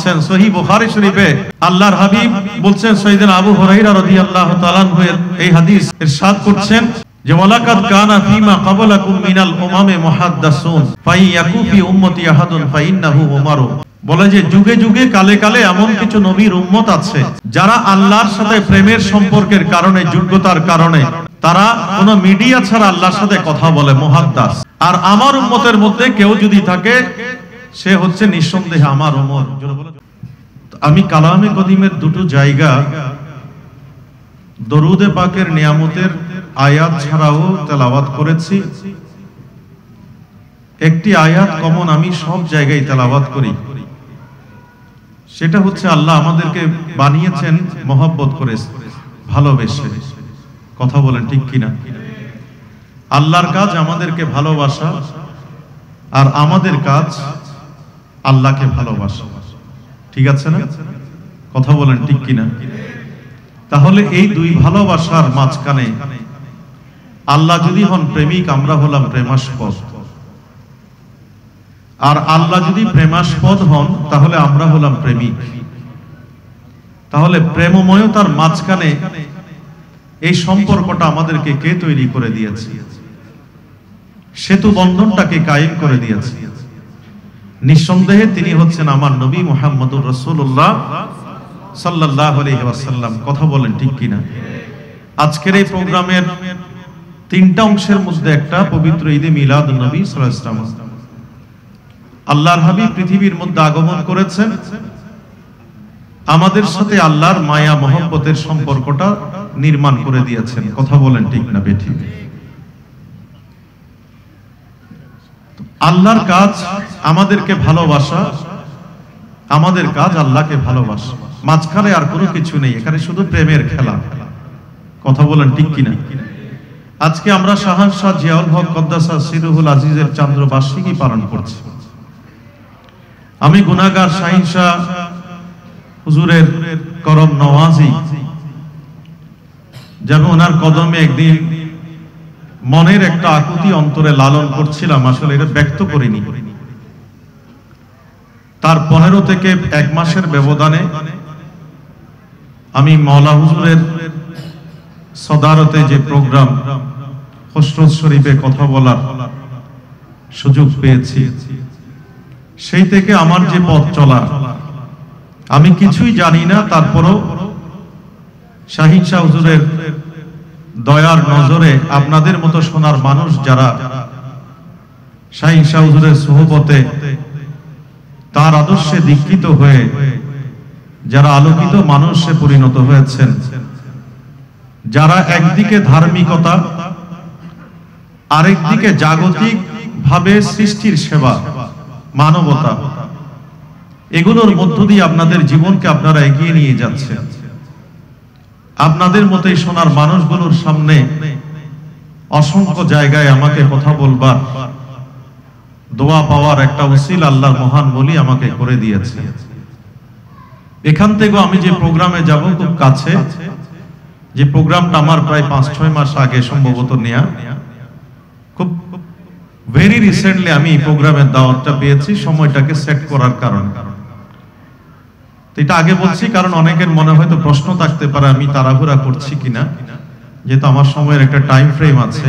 বলছেন সহিহ বুখারী শরীফে আল্লাহর হাবিব বলছেন সাইয়েদনা আবু হুরায়রা রাদিয়াল্লাহু তাআলা আনহু এই হাদিস ইরশাদ করছেন যে ওয়ালাকাদ কানা ফীমা ক্বাবলাকুম মিনাল উমামে মুহাদ্দাসুন ফাইয়াকু ফি উম্মতি আহাদুন ফাইন্নাহু উমারু। বলে যে যুগে যুগে কালে কালে এমন কিছু নবীর উম্মত আছে যারা আল্লাহর সাথে প্রেমের সম্পর্কের কারণে, যোগ্যতার কারণে তারা কোনো মিডিয়া ছাড়া আল্লাহর সাথে কথা বলে, মুহাদ্দাস। আর আমার উম্মতের মধ্যে কেউ যদি থাকে সে হচ্ছে নিঃসন্দেহে আমার উম্মত। আমি কালামে কদিমের দুটো জায়গা দরুদে পাকের নিয়ামতের আয়াত ছাড়াও তেলাওয়াত করেছি। একটি আয়াত কমন আমি সব জায়গায় তেলাওয়াত করি, সেটা হচ্ছে আল্লাহ আমাদেরকে বানিয়েছেন মহব্বত করে, ভালোবেসে। কথা বলেন ঠিক কিনা? আল্লাহর কাজ আমাদেরকে ভালোবাসা, আর আমাদের কাজ আল্লাহকে ভালোবাসা। ঠিক আছে না? কথা বলেন ঠিক কিনা? তাহলে এই দুই ভালোবাসার মাঝখানে আল্লাহ যদি হন প্রেমিক, আমরা হলাম প্রেমাস্পদ। আর আল্লাহ যদি প্রেমাস্পদ হন তাহলে আমরা হলাম প্রেমিক। তাহলে প্রেমময়তার মাঝখানে এই সম্পর্কটা আমাদেরকে কে তৈরি করে দিয়েছে? সেতু বন্ধনটাকে কায়েম করে দিয়েছে। নিঃসন্দেহে তিনি হচ্ছেন আমার নবী মুহাম্মদুর রাসূলুল্লাহ সাল্লাল্লাহু আলাইহি ওয়াসাল্লাম। কথা বলেন ঠিক কিনা? আজকের এই প্রোগ্রামের তিনটা অংশের মধ্যে একটা পবিত্র ঈদে মিলাদ নবী সাল্লাল্লাহু আলাইহি ওয়াসাল্লাম। আল্লাহর হাবিব পৃথিবীর মধ্যে আগমন করেছেন, আমাদের সাথে আল্লাহর মায়া মহব্বতের সম্পর্কটা নির্মাণ করে দিয়েছেন। কথা বলেন ঠিক না বেঠিক? আল্লাহর কাজ আমাদেরকে ভালোবাসা, আমাদের কাজ আল্লাহকে ভালোবাসা। মাঝখানে আর কোনো কিছু নেই, এখানে শুধু প্রেমের খেলা। কথা বলেন ঠিক কিনা? আজকে আমরা শাহানশাহ জিয়াউল হক কদ্দাসা সিরুহুল আজিজের চান্দ্রবার্ষিকী পালন করছি। আমি গুনাহগার শাহিনশাহ হুজুরের করম নওয়াজি, যেন ওনার কদমে একদিন মনের একটা আকুতি অন্তরে লালন করছিলাম, আসলে এটা ব্যক্ত করিনি। তার 15 থেকে 1 মাসের ব্যবধানে আমি মাওলা হুজুরের সদারতে যে প্রোগ্রাম হজরত শরীফে কথা বলার সুযোগ পেয়েছি, সেই থেকে আমার যে পথ চলা, আমি কিছুই জানি না, তারপরও শাহিনশাহ হুজুরের দয়ার নজরে আপনাদের মতো সোনার মানুষ যারা শাহিনশাহ হুজুরের সোহবতে তার আদর্শে দীক্ষিত হয়ে যারা আলোকিত মানুষে পরিণত হয়েছেন, যারা একদিকে ধার্মিকতা, আরেকদিকে জাগতিক ভাবে সৃষ্টির সেবা, মানবতা, এগুলোর মধ্য দিয়ে আপনাদের জীবনকে আপনারা এগিয়ে নিয়ে যাচ্ছেন। আপনাদের মতোই সোনার মানুষগুলোর সামনে অসংখ্য জায়গায় আমাকে কথা বলবার, দোয়া পাওয়ার একটা উসিলা আল্লাহর মহান বলি আমাকে করে দিয়েছে। এখান থেকে আমি যে প্রোগ্রামে যাব, খুব কাছে, যে প্রোগ্রামটা আমার প্রায় 5-6 মাস আগে সম্ভবত নেয়া, খুব ভেরি রিসেন্টলি আমি এই প্রোগ্রামের দাওয়াতটা পেয়েছি, সময়টাকে সেট করার কারণে। এটা আগে বলছি কারণ অনেকের মনে হয়তো প্রশ্ন থাকতে পারে আমি তাড়াহুড়া করছি কিনা, যেহেতু আমার সময়ের একটা টাইম ফ্রেম আছে।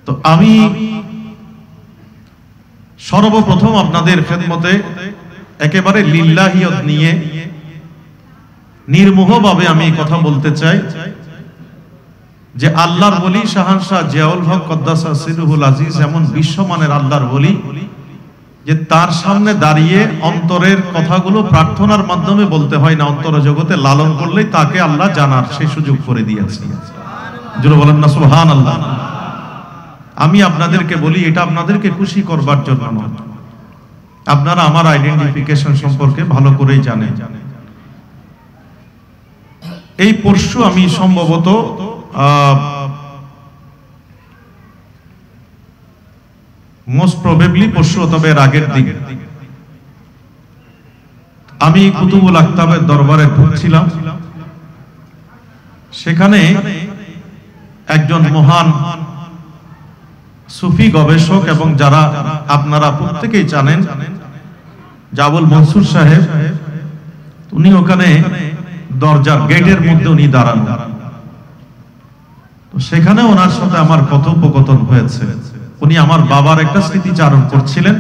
তো আমি সর্বপ্রথম আপনাদের খেদমতে একেবারে লিল্লাহিয়ত নিয়ে নির্মোহভাবে আমি কথা বলতে চাই যে আল্লাহর ওলি শাহানশাহ জিয়াউল হক কদ্দাসা সিরুহুল আজিজ এমন বিশ্বমানের আল্লাহর ওলি যে তার সামনে দাঁড়িয়ে অন্তরের কথাগুলো প্রার্থনার মাধ্যমে বলতে হয় না, অন্তর জগতে লালন করলেই তাকে আল্লাহ জানার সেই সুযোগ করে দিয়েছে। জোরে বলেন না সুবহানাল্লাহ। আমি আপনাদেরকে বলি, এটা আপনাদেরকে খুশি করবার জন্য নয়, আপনারা আমার আইডেন্টিফিকেশন সম্পর্কে ভালো করেই জানেন। এই পরশু আমি সম্ভবত মোস্ট প্রবেবলি পরশু, তবে এর আগের দিন আমি কুতুবুল আখতাবের দরবারে ঢুকছিলাম। সেখানে একজন মহান সুফি গবেষক, এবং যারা আপনারা প্রত্যেকেই জানেন জাবুল মনসুর সাহেব, উনি ওখানে দরজার গেটের মধ্যে উনি দাঁড়ানো। তো সেখানে ওনার সাথে আমার কথোপকথন হয়েছে। উনি আমার বাবার একটা স্মৃতিচারণ করছিলেন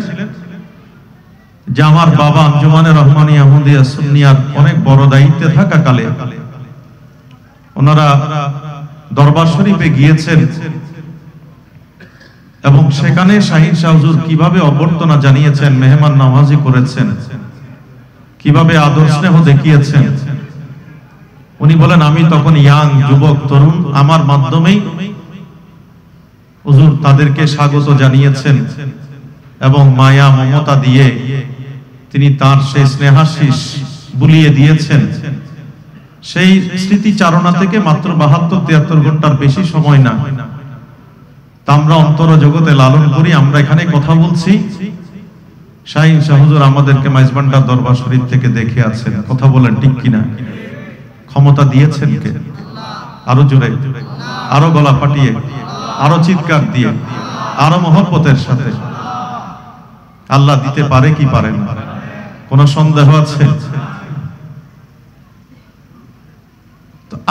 যে আমার বাবা আঞ্জুমানে রহমানিয়া আহমদিয়া সুন্নিয়ার অনেক বড় দায়িত্বে থাকাকালে ওনারা দরবার শরীফে গিয়েছেন এবং সেখানে শাহীন শাহ হুজুর কিভাবে অভ্যর্থনা জানিয়েছেন, মেহমান নওয়াজি করেছেন, কিভাবে আদর স্নেহ দেখিয়েছেন। উনি বলেন আমি তখন ইয়াং, যুবক, তরুণ, আমার মাধ্যমেই হুজুর তাদেরকে স্বাগত জানিয়েছেন এবং মায়া মমতা দিয়ে তিনি তার সেই স্নেহাশিস বুলিয়ে দিয়েছেন। সেই স্মৃতিচারণা থেকে মাত্র 72-73 ঘন্টার বেশি সময় না, তা আমরা অন্তর জগতে লালন করি। আমরা এখানে কথা বলছি, শাহীন শাহ হুজুর আমাদেরকে মাইজবান্ডার দরবার শরীফ থেকে দেখে আছেন। কথা বলেন ঠিক কিনা? ক্ষমতা দিয়েছেন কে? আরো জোরে, আরো গলা ফাটিয়ে, আরো চিৎকার দিয়ে, আরো মহব্বতের সাথে। আল্লাহ দিতে পারে কি পারে না? কোন সন্দেহ আছে?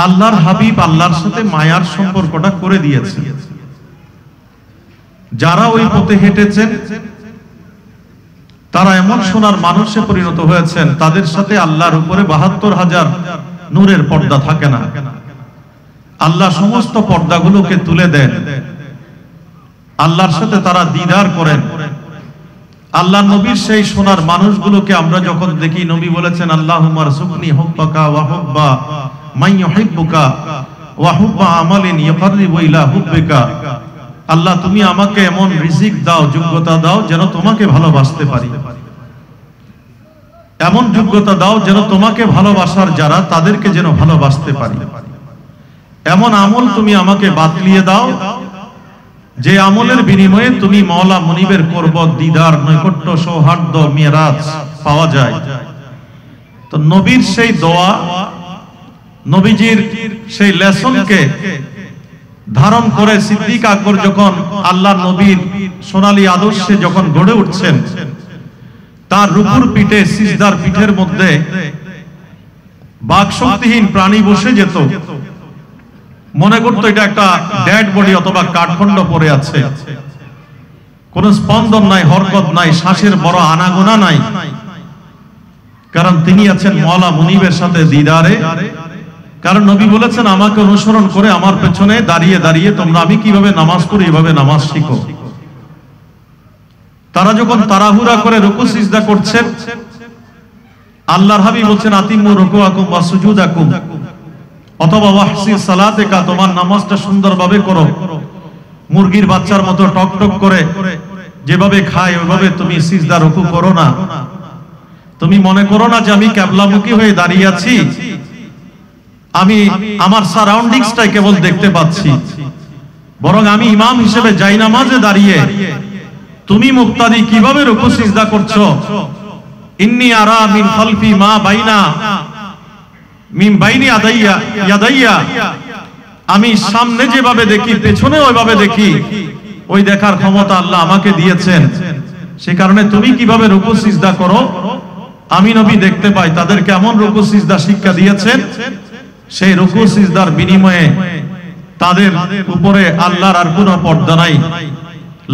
আল্লাহর হাবিব আল্লাহর সাথে মায়ার সম্পর্কটা করে দিয়েছে। যারা ওই পথে হেঁটেছেন তারা এমন সোনার মানুষে পরিণত হয়েছেন, তাদের সাথে আল্লাহর উপরে 72,000 নূরের পর্দা থাকে না। আল্লাহ সমস্ত পর্দাগুলোকে তুলে দেন, আল্লাহর সাথে তারা দিদার করেন। আল্লাহ নবীর সেই সোনার মানুষগুলোকে আমরা যখন দেখি, নবী বলেছেন আল্লাহুম্মা রযুকনি হুব্বাকা ওয়া হুব্বা মান ইউহিব্বুকা ওয়া হুব্বা আমালিন ইয়াকরিবু ইলা হুব্বিকা। আল্লাহ তুমি আমাকে এমন রিজিক দাও, যোগ্যতা দাও যেন তোমাকে ভালোবাসতে পারি, এমন যোগ্যতা দাও যেন তোমাকে ভালোবাসার যারা তাদেরকে যেন ভালোবাসতে পারি, এমন আমল তুমি আমাকে বাতলিয়ে দাও যে আমলের বিনিময়ে তুমি মাওলা মুনিবের কুরবত, দিদার, নৈকট্য, সৌহার্দ্য, মিরাজ পাওয়া যায়। তো নবীর সেই দোয়া, নবীজির সেই লেসনকে ধারণ করে সিদ্দিক আকবর যখন আল্লাহ নবীর সোনালী আদর্শে যখন গড়ে উঠছেন, তার রুকুর পিঠে, সিজদার পিঠের মধ্যে বাকশক্তিহীন প্রাণী বসে যেত, মনে করতো এটা একটা ডেড বডি অথবা কাঠখণ্ড পড়ে আছে, কোন স্পন্দন নাই, হরকত নাই, শ্বাসের বড় আনাগোনা নাই, কারণ তিনি আছেন মাওলা মুনিবের সাথে দিদারে। কারণ নবী বলেছেন আমাকে অনুসরণ করে আমার পেছনে দাঁড়িয়ে দাঁড়িয়ে তোমরা আমি কিভাবে নামাজ পড়ি এভাবে নামাজ শিখো। তারা যখন তাড়াহুড়া করে রুকু সিজদা করছেন, আল্লাহর হাবিব বলছেন আতিমু রুকুআকুম ওয়া সুজুদাকুম, অথবা ওয়াহসি সালাতাকা, তোমার নামাজটা সুন্দরভাবে করো। মুরগির বাচ্চার মতো টক টক করে যেভাবে খায় ওইভাবে তুমি সিজদা রুকু করো না। তুমি মনে করো না যে আমি কিবলামুখী হয়ে দাঁড়িয়ে আছি, আমি আমার সারাউন্ডিংসটাই কেবল দেখতে পাচ্ছি, বরং আমি ইমাম হিসেবে জায়নামাজে দাঁড়িয়ে তুমি মুক্তাদি কিভাবে রুকু সিজদা করছো। ইন্নী আরা মিন খালফি মা বাইনা মিন বাইনি ইয়াদাইয়া, আমি সামনে যেভাবে দেখি পেছনে ওইভাবে দেখি, ওই দেখার ক্ষমতা আল্লাহ আমাকে দিয়েছেন। সে কারণে তুমি কিভাবে রুকু সিজদা করো আমি নবী দেখতে পাই। তাদের কেমন রুকু সিজদা শিক্ষা দিয়েছেন, সেই রুকু সিজদার বিনিময়ে তাদের উপরে আল্লাহর আর কোনো পর্দা নাই।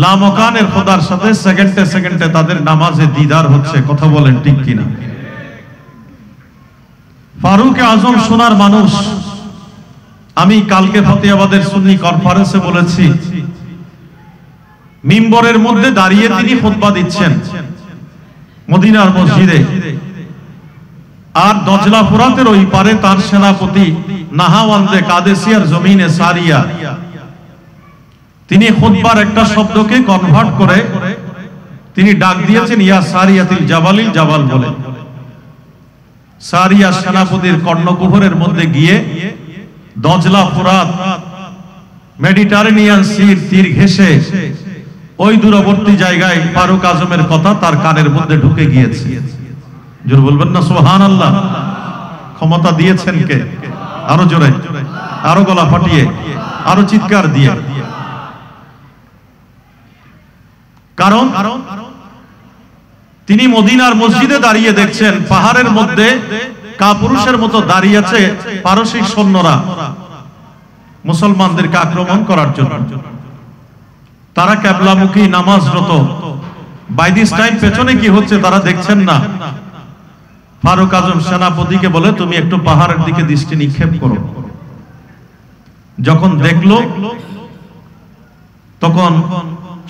লামকানের খোদার সাথে সেকেন্ডে সেকেন্ডে তাদের নামাজে দিদার হচ্ছে। কথা বলেন ঠিক কিনা? ফারুক আজম সোনার মানুষ। আমি কালকে ফতেহাবাদের সুন্নি কনফারেন্সে বলেছি, মিম্বরের মধ্যে দাঁড়িয়ে তিনি খুতবা দিচ্ছেন মদিনার মসজিদে, আর দজলা ফুরাতের ওই পারে তার সেনাপতি নাহাওয়ান্দে কাদেসিয়ার জমিনে সারিয়া, তিনি খুতবার একটা শব্দকে কনভার্ট করে তিনি ডাক দিয়েছেন ইয়া সারিয়াতিল জাবালিল জাবাল বলে। সারিয়া সেনাপতির কর্ণকুহরের মধ্যে গিয়ে দজলা ফুরাত, মেডিটারেনিয়ান সির তীর ঘেঁষে ওই দূরবর্তী জায়গায় ফারুক আজমের কথা তার কানের মধ্যে ঢুকে গিয়েছে। জোরে বলবেন না সুবহানাল্লাহ? ক্ষমতা দিয়েছেন কে? আরো জোরে, আরো গলা ফাটিয়ে, আরো চিৎকার দিয়ে। কারণ তিনি মদিনার মসজিদে দাঁড়িয়ে দেখছেন পাহাড়ের মধ্যে কাপুরুষের মতো দাঁড়িয়ে আছে পারসিক সৈন্যরা মুসলমানদেরকে আক্রমণ করার জন্য। তারা কিবলামুখী নামাজরত। বাই দিস টাইম পেছনে কি হচ্ছে তারা দেখছেন না। ফারুক আজম সেনাপতিকে বলে, তুমি একটু পাহাড়ের দিকে দৃষ্টি নিক্ষেপ করো। যখন দেখলো তখন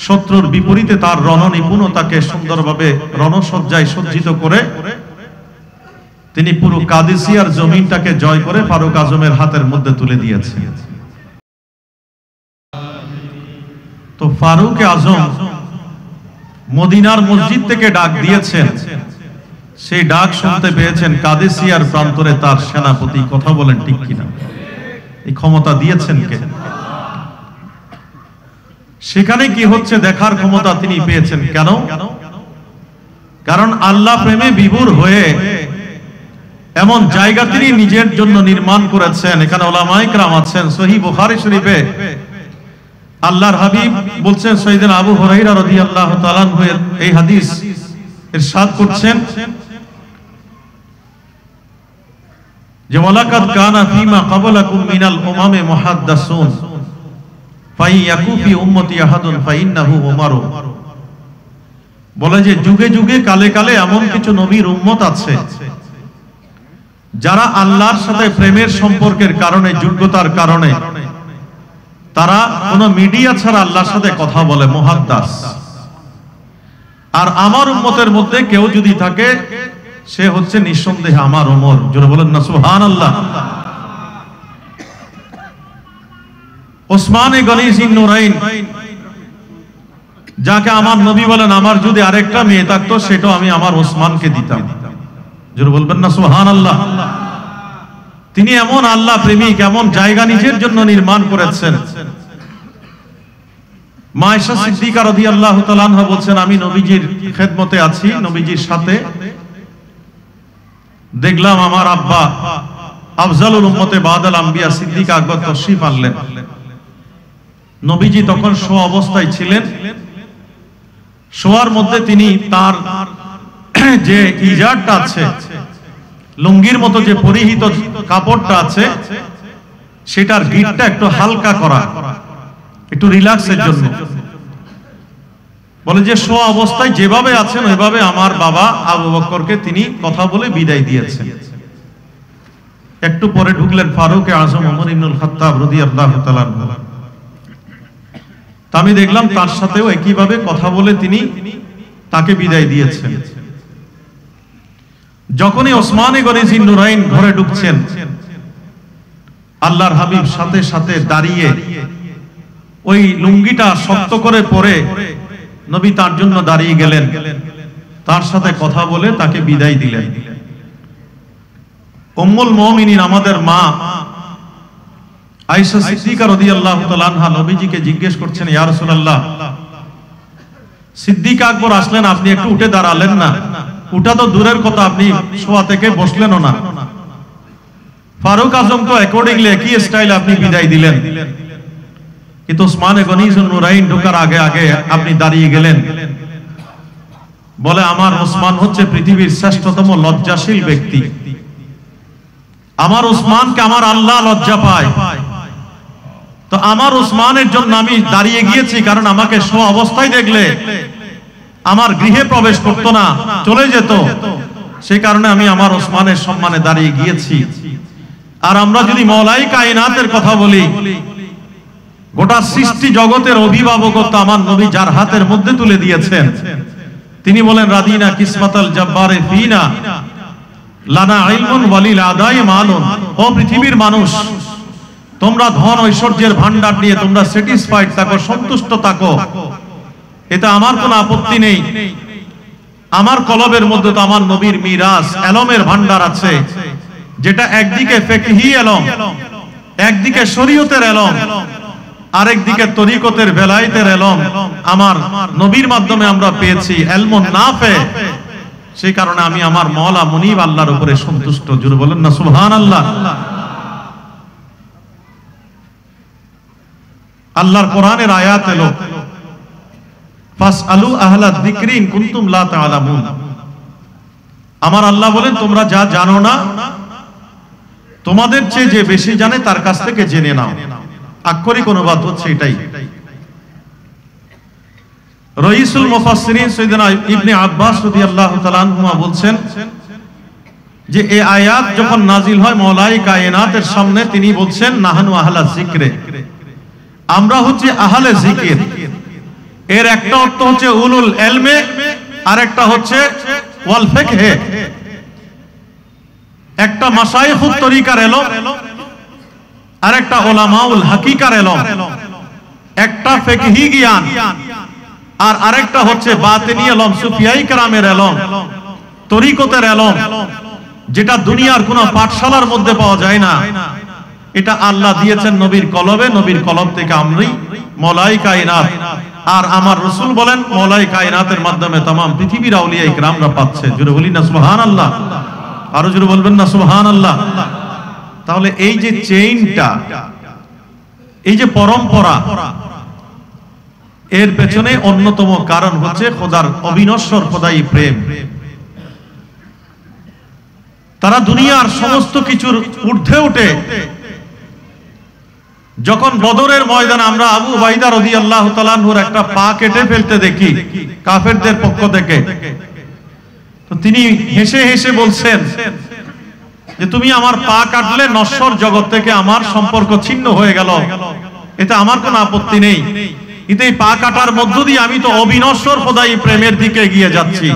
শত্রুর বিপরীতে তার রণনিপুণতাকে সুন্দরভাবে রণসজ্জায় সজ্জিত করে তিনি পুরো কাদেসিয়ার জমিনটাকে জয় করে ফারুক আজমের হাতের মধ্যে তুলে দিয়েছে। তো ফারুক আজম মদিনার মসজিদ থেকে ডাক দিয়েছেন, সেই ডাক শুনতে পেয়েছেন কাদেসিয়ার প্রান্তরে তার সেনাপতি। কথা বলেন ঠিক কিনা? এই ক্ষমতা দিয়েছেন কে? সেখানে কি হচ্ছে দেখার ক্ষমতা তিনি পেয়েছেন। কেন? কারণ আল্লাহ প্রেমে বিভোর হয়ে এমন জায়গা তিনি নিজের জন্য নির্মাণ করেছেন। এখানে উলামায়ে কেরাম আছেন। সহিহ বুখারী শরীফে আল্লাহর হাবিব বলছেন, সাইয়েদনা আবু হুরায়রা রাদিয়াল্লাহু তাআলা আনহু এই হাদিস ইরশাদ করছেন যে ওয়ালাকাদ কানা ফীমা ক্বাবলাকুম মিনাল উমামে মুহাদ্দাসুন ফাইয়াকু ফি উম্মতি আহাদুন ফাইন্নাহু উমারু। বলে যে যুগে যুগে কালে কালে এমন কিছু নবীর উম্মত আছে যারা আল্লাহর সাথে প্রেমের সম্পর্কের কারণে, যোগ্যতার কারণে তারা কোন মিডিয়া ছাড়া আল্লাহর সাথে কথা বলে, মুহাদ্দাস। আর আমার উম্মতের মধ্যে কেউ যদি থাকে সে হচ্ছে নিঃসন্দেহে আমার ওমর। জোরে বলেন না সুবহানাল্লাহ। ওসমানে গনি জিন্নুরাইন, যাকে আমার নবী বলেন আমার যদি আরেকটা মেয়ে থাকতো সেটাও আমি আমার ওসমানকে দিতাম। জোরে বলবেন না সুবহানাল্লাহ। তিনি এমন আল্লাহ প্রেমিক, এমন জায়গা নিজের জন্য নির্মাণ করেছেন। মা আয়েশা সিদ্দিকা রাদিয়াল্লাহু তাআলা আনহা বলছেন, আমি নবীজির খেদমতে আছি, নবীজির সাথে দেখলাম আমার আব্বা আফজালুল উম্মতে বাদাল আম্বিয়া সিদ্দিক আকবর তশরিফ আনলেন। নবীজি তখন শোয়া অবস্থায় ছিলেন। শোয়ার মধ্যে তিনি তার যে ইজারটা আছে, লুঙ্গির মতো যে পরিহিত কাপড়টা আছে, সেটার গিঁটটা একটু হালকা করা, একটু রিল্যাক্সের জন্য। বলে যে শোয়া অবস্থায় যেভাবে আছেন ওইভাবে আমার বাবা আবু বকরকে তিনি কথা বলে বিদায় দিয়েছেন। একটু পরে ঢুকলেন ফারুক আজম ওমর ইবনুল খাত্তাব রাদিয়াল্লাহু তাআলা আনহু। আমি দেখলাম তার সাথেও একইভাবে কথা বলে তিনি তাকে বিদায় দিয়েছেন। যখনই ওসমানে গনি জিন্নুরাইন ঘরে ঢুকছেন, আল্লাহর হাবিব সাথে সাথে দাঁড়িয়ে ওই লুঙ্গিটা শক্ত করে পরে নবী তার জন্য দাঁড়িয়ে গেলেন, তার সাথে কথা বলে তাকে বিদায় দিলেন। উম্মুল মুমিনিন আমাদের মা আয়েশা সিদ্দিকা রাদিয়াল্লাহু তাআলা আনহা নবীজিকে জিজ্ঞেস করছেন, ইয়া রাসূলুল্লাহ, সিদ্দিক আকবর আসলেন, আপনি একটু উঠে দাঁড়ালেন না? উঠা তো দূরের কথা, আপনি শোয়া থেকে বসলেনও না। ফারুক আজম তো অ্যাকর্ডিংলি একই স্টাইল আপনি বিদায় দিলেন, কিন্তু ওসমানে গনি জিন্নুরাইন ঢোকার আগে আগে আপনি দাঁড়িয়ে গেলেন। বলে আমার ওসমান হচ্ছে পৃথিবীর শ্রেষ্ঠতম লজ্জাশীল ব্যক্তি। আমার ওসমানকে আমার আল্লাহ লজ্জা পায়। তো আমার ওসমানের জন্য আমি দাঁড়িয়ে গিয়েছি, কারণ আমাকে শোয়া অবস্থায় দেখলে আমার গৃহে প্রবেশ করতো না, চলে যেত। সেই কারণে আমি আমার ওসমানের সম্মানে দাঁড়িয়ে গিয়েছি। আর আমরা যদি মওলাই কায়নাতের কথা বলি, গোটা সৃষ্টি জগতের অভিভাবকত্ব আমার নবী যার হাতের মধ্যে তুলে দিয়েছেন, তিনি বলেন রাদিনা কিসমাতাল জাব্বারে ফিনা লানা ইলমুন ওয়ালিল আদায়ে মালুন। ও পৃথিবীর মানুষ, তোমরা ধন ঐশ্বর্যের ভান্ডার নিয়ে তোমরা স্যাটিসফাইড থাকো, সন্তুষ্ট থাকো, এতে আমার কোনো আপত্তি নেই। আমার কলবের মধ্যে তো আমার নবীর মিরাস এলমের ভান্ডার আছে, যেটা একদিকে ফিকহি এলম, একদিকে শরীয়তের এলম, আরেকদিকে তরিকতের বেলায়েতের এলম আমার নবীর মাধ্যমে আমরা পেয়েছি, এলমুন নাফে। সেই কারণে আমি আমার মওলা মুনিব আল্লাহর উপরে সন্তুষ্ট। জোরে বলেন না সুবহানাল্লাহ। আল্লাহর কোরআনের আয়াত এলো, ফাসআলু আহলা যিকরি ইন কুনতুম লা তা'লামুন। আমার আল্লাহ বলেন তোমরা যা জানো না তোমাদের চেয়ে যে বেশি জানে তার কাছ থেকে জেনে নাও। আক্ষরিক অনুবাদ হচ্ছে এটাই। রাইসুল মুফাসসিরিন সাইয়েদনা ইবনে আব্বাস রাদিয়াল্লাহু তাআলা আনহুমা বলছেন যে এই আয়াত যখন নাজিল হয় মওলাই কায়নাতের সামনে তিনি বলছেন নাহানু আহলা যিকরে, আমরা হচ্ছে আহলে জিকির। এর একটা অর্থ হচ্ছে উলুল ইলমে, আর একটা হচ্ছে ওয়াল ফিকহে। একটা মাশায়েখুত তরিকার ইলম, আর একটা উলামাউল হাকিকার ইলম। একটা ফিকহি জ্ঞান, আর আরেকটা হচ্ছে বাতিনি ইলম, সুফিয়াই কেরামের ইলম, তরিকতের ইলম, যেটা দুনিয়ার কোনো পাঠশালার মধ্যে পাওয়া যায় না। এটা আল্লাহ দিয়েছেন নবীর কলবে, নবীর কলব থেকে আমরাই মওলাই কায়নাত, আর আমার রাসূল বলেন মওলাই কায়নাতের মাধ্যমে तमाम পৃথিবীর আউলিয়া ইকরামরা পাচ্ছে। জোরে বলি না সুবহানাল্লাহ, আরো জোরে বলবেন না সুবহানাল্লাহ। তাহলে এই যে চেইনটা, এই যে পরম্পরা, এর পেছনে অন্যতম কারণ হচ্ছে খোদার অবিনশ্বর খোদাই প্রেম। তারা দুনিয়ার সমস্ত কিছুর ঊর্ধ্বে উঠে যখন বদরের ময়দানে আমরা আবু উবাইদা রাদিয়াল্লাহু তাআলা আনহুর একটা পা কেটে ফেলতে দেখি কাফেরদের পক্ষ থেকে, তো তিনি হেসে হেসে বলছেন যে তুমি আমার পা কাটলে নশ্বর জগৎ থেকে আমার সম্পর্ক ছিন্ন হয়ে গেল, এতে আমার কোনো আপত্তি নেই, কিন্তু এই পা কাটার মধ্য দিয়ে আমি তো অবিনশ্বর খোদাই প্রেমের দিকে এগিয়ে যাচ্ছি।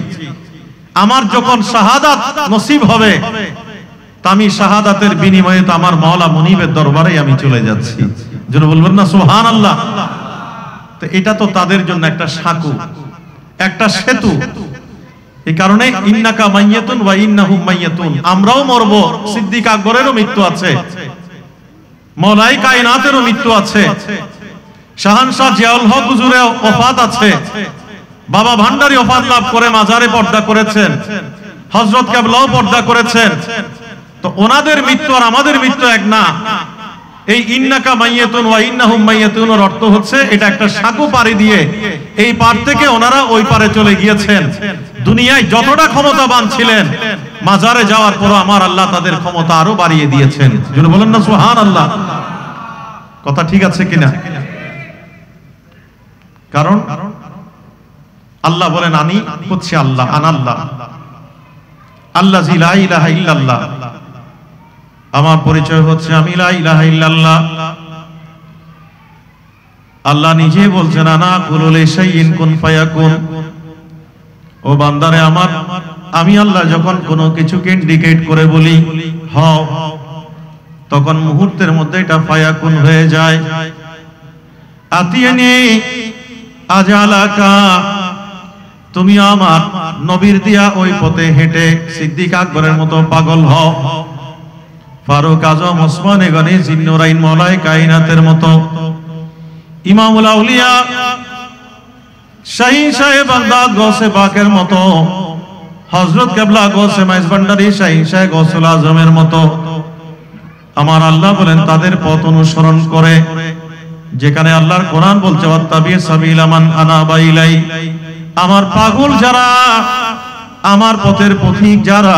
আমার যখন শাহাদাত নসিব হবে তা আমি শাহাদাতের বিনিময়ে তো আমার মাওলা মুনিবের দরবারে আমি চলে যাচ্ছি। যেন বলবেন না সুবহানাল্লাহ। তো এটা তো তাদের জন্য একটা সাঁকু, একটা সেতু। এই কারণে ইন্নাকা মাইয়াতুন ওয়া ইন্নাহুম মাইয়াতুন, আমরাও মরব, সিদ্দিক আকবরেরও মৃত্যু আছে, মওলাই কায়নাতেরও মৃত্যু আছে, শাহানশাহ জিয়াউল হক হুজুরের ওফাত আছে, বাবা ভান্ডারী ওফাত লাভ করে মাজারে পর্দা করেছেন, হযরত কেবলাও পর্দা করেছেন। তো ওনাদের মৃত্যু আর আমাদের মৃত্যু এক না। এই ইন্নাকা মাইয়াতুন ওয়া ইন্নাহুম মাইয়াতুন এর অর্থ হচ্ছে এটা একটা সাঁকো পাড়ি দিয়ে এই পার থেকে ওনারা ওই পারে চলে গিয়েছেন। দুনিয়ায় যতটা ক্ষমতাবান ছিলেন, মাজারে যাওয়ার পর আমার আল্লাহ তাদের ক্ষমতা আরো বাড়িয়ে দিয়েছেন। যিনি বলেন না সুবহানাল্লাহ। কথা ঠিক আছে কিনা? কারণ আল্লাহ বলেন আমি হচ্ছে আল্লাহ, আনাল্লাহ, আল্লাযী লা ইলাহা ইল্লাল্লাহ। আমার পরিচয় হচ্ছে আমি লা ইলাহা ইল্লাল্লাহ। আল্লাহ নিজে বলছেন আনা কুলু লিশাইইন কুন ফায়াকুন। ও বান্দারে আমার, আমি আল্লাহ যখন কোনো কিছুকে ইন্ডিকেট করে বলি হও, তখন মুহূর্তের মধ্যে এটা ফায়াকুন হয়ে যায়। আতিয়ানি আজালাকা, তুমি আমার নবীর দিয়া ওই পথে হেঁটে সিদ্দিক আকবরের মতো পাগল হও, ফারুক আজম ওসমানে গনি জিন্নুরাইন মওলাই কায়নাতের মতো, ইমামুল আউলিয়া শাহী সাহেব বাগদাদ গৌসে পাকের মতো, হযরত কেবলা গৌসে মাইজ ভান্ডারী শাহী সাহেব গৌসুল আজমের মতো। আমার আল্লাহ বলেন তাদের পথ অনুসরণ করে, যেখানে আল্লাহর কোরআন বলছে ওয়াত্তাবি সাবিলা মান আনাবা ইলাই। আমার পাগল যারা, আমার পথের পথিক যারা,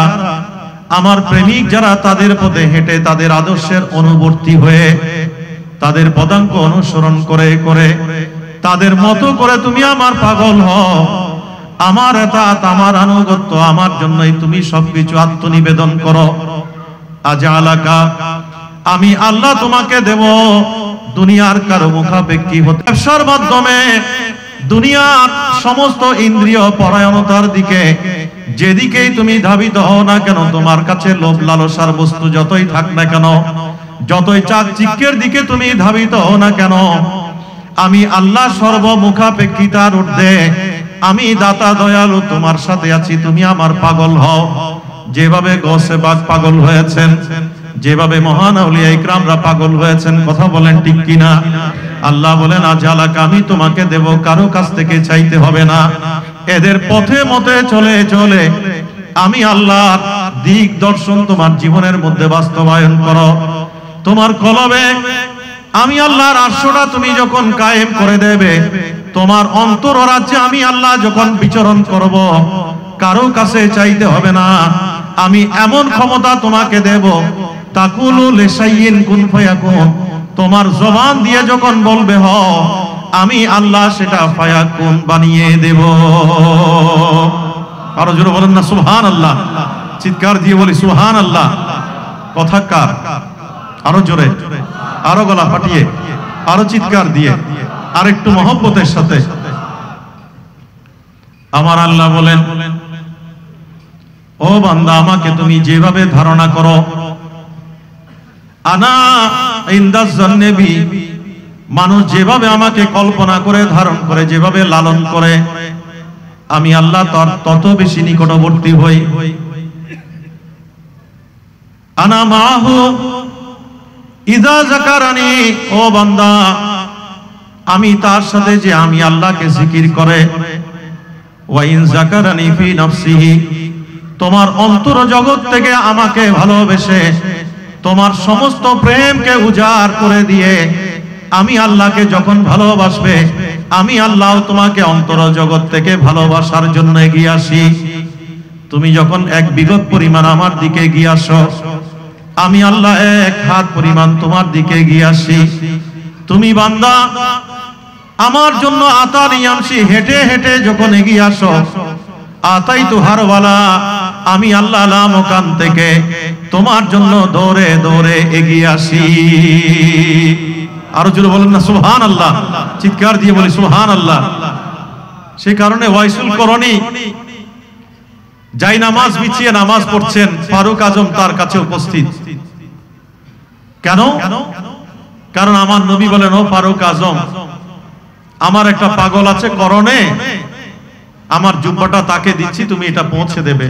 আমার প্রেমিক যারা, তাদের পথে হেঁটে তাদের আদর্শের অনুবর্তী হয়ে তাদের পদাঙ্ক অনুসরণ করে করে তাদের মতো করে তুমি আমার পাগল হও, আমার এতাত, আমার আনুগত্য, আমার জন্যই তুমি সবকিছু আত্মনিবেদন করো। আজালাকা, আমি আল্লাহ তোমাকে দেব দুনিয়ার কারো মুখাপেক্ষী হতে, ব্যবসার মাধ্যমে দুনিয়ার সমস্ত ইন্দ্রিয় পরায়ণতার দিকে যেদিকেই তুমি ধাবিত হও না কেন, তোমার কাছে লোভ লালসার বস্তু যতই থাক না কেন, যতই চাকচিক্যের দিকে তুমি ধাবিত হও না কেন, আমি আল্লাহ সর্বমুখাপেক্ষিতার ঊর্ধ্বে, আমি দাতা দয়ালু তোমার সাথে আছি, তুমি আমার পাগল হও। যেভাবে গৌসে পাক পাগল হয়েছেন, যেভাবে মহান আউলিয়া ইকরামরা পাগল হয়েছেন, কথা বলেন ঠিক কিনা? আল্লাহ বলেন আজালাকা, আমি তোমাকে দেব, কারো কাছ থেকে চাইতে হবে না। এদের পথে মতে চলে চলে আমি আল্লাহর দিক দর্শন তোমার জীবনের মধ্যে বাস্তবায়ন করো। তোমার কলবে আমি আল্লাহর আরশটা তুমি যখন কায়েম করে দেবে, তোমার অন্তর রাজ্যে আমি আল্লাহ যখন বিচরণ করব, কারো কাছে চাইতে হবে না। আমি এমন ক্ষমতা তোমাকে দেব, তাকুলু লিশাইইন কুন ফায়াকুন, তোমার জবান দিয়ে যখন বলবে হ, আমি আল্লাহ সেটা ফায়াকুন বানিয়ে দেব। আরো জোরে বলেন না সুবহানাল্লাহ। চিৎকার দিয়ে বলি সুবহানাল্লাহ। কথা কার? আরো জোরে, আরো গলা ফাটিয়ে, আরো চিৎকার দিয়ে, আর একটু মহব্বতের সাথে। আমার আল্লাহ বলেন, ও বান্দা, আমাকে তুমি যেভাবে ধারণা করো, আনা ইনদাজ জান্নবি, মানুষ যেভাবে আমাকে কল্পনা করে, ধারণ করে, যেভাবে লালন করে, আমি আল্লাহ তার তত বেশি নিকটবর্তী হই। আনা মাহু ইযা যাকারানি, ও বান্দা, আমি তার সাথে যে আমি আল্লাহকে জিকির করে, ওয়া ইন যাকারানি ফি নাফসিহি, তোমার অন্তর জগৎ থেকে আমাকে ভালোবেসে তোমার সমস্ত প্রেমকে উজাড় করে দিয়ে আমি আল্লাহকে যখন ভালোবাসবে, আমি আল্লাহ তোমাকে অন্তর জগৎ থেকে ভালোবাসার জন্য এগিয়ে আসি। তুমি যখন এক বিগত পরিমাণ আমার দিকে এগিয়ে আসো, আমি আল্লাহ এক হাত পরিমাণ তোমার দিকে এগিয়ে আসি। তুমি বান্দা আমার জন্য আতানি আমসি, হেঁটে হেঁটে যখন এগিয়ে আসো, আতাইতু হারওয়ালা, আমি আল্লাহ লামকান থেকে তোমার জন্য দৌড়ে দৌড়ে এগিয়ে আসি। আরো জোরে বলেন না সুবহানাল্লাহ। চিৎকার দিয়ে বলি সুবহানাল্লাহ। সেই কারণে ওয়াইসুল করণী যাই নামাজ বিছিয়ে নামাজ পড়ছেন, ফারুক আজম তার কাছে উপস্থিত। কেন? কারণ আমার নবী বলেন, ও ফারুক আজম, আমার একটা পাগল আছে করণে, আমার জুব্বাটা তাকে দিচ্ছি, তুমি এটা পৌঁছে দেবে।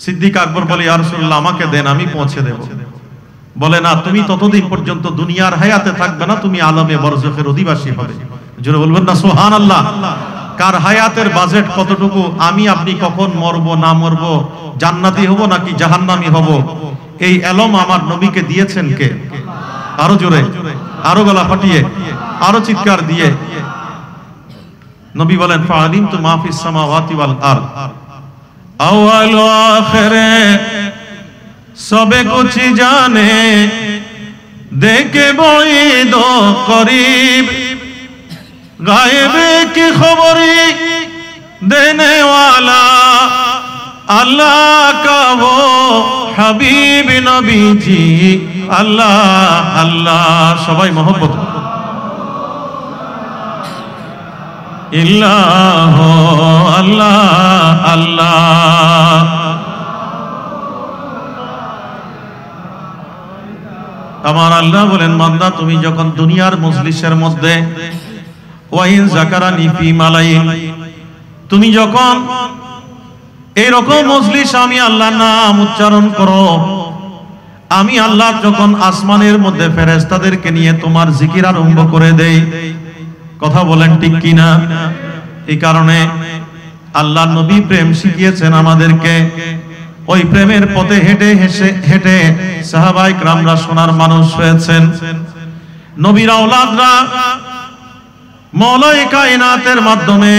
সিদ্দিক আকবর বলে, ইয়া রাসূলুল্লাহ, আমাকে দেন, আমি পৌঁছে দেব। বলে, না, তুমি ততদিন পর্যন্ত দুনিয়ার হায়াতে থাকবে না, তুমি আলমে বরজখের অধিবাসী হবে। জোরে বলবেন না সুবহানাল্লাহ। কার হায়াতের বাজেট কতটুকু, আমি আপনি কখন মরবো না মরবো, জান্নাতি হব নাকি জাহান্নামী হব, এই এলম আমার নবীকে দিয়েছেন কে? আরো জোরে, আরো গলা ফাটিয়ে, আরো চিৎকার দিয়ে নবী বলেন, ফাআলিমতু মা ফিস সামাওয়াতি ওয়াল আরদ, আউয়াল ও আখিরে সবে কুছ জানে, দেখে বঈদ ও করিব, গায়েবে কি খবরি দেনে ওয়ালা, আল্লাহ কা वो হাবিব নবীজি, আল্লাহ আল্লাহ। সবাই মহব্বত, ইল্লাহ আল্লাহ আল্লাহ। আমার আল্লাহ বলেন, বান্দা, তুমি যখন দুনিয়ার মজলিসের মধ্যে, ওয়াইন যাকারানি ফি মালাইন, তুমি যখন এইরকম মজলিস আমি আল্লাহর নাম উচ্চারণ করো, আমি আল্লাহ যখন আসমানের মধ্যে ফেরেশতাদেরকে নিয়ে তোমার জিকির আরম্ভ করে দেই। কথা বলেন ঠিক কিনা? এই কারণে আল্লাহ নবী প্রেম শিখিয়েছেন আমাদেরকে। ওই প্রেমের পথে হেঁটে হেঁটে সাহাবায়ে কেরামরা সোনার মানুষ হয়েছেন। নবীর আওলাদরা মওলাই কায়নাতের মাধ্যমে,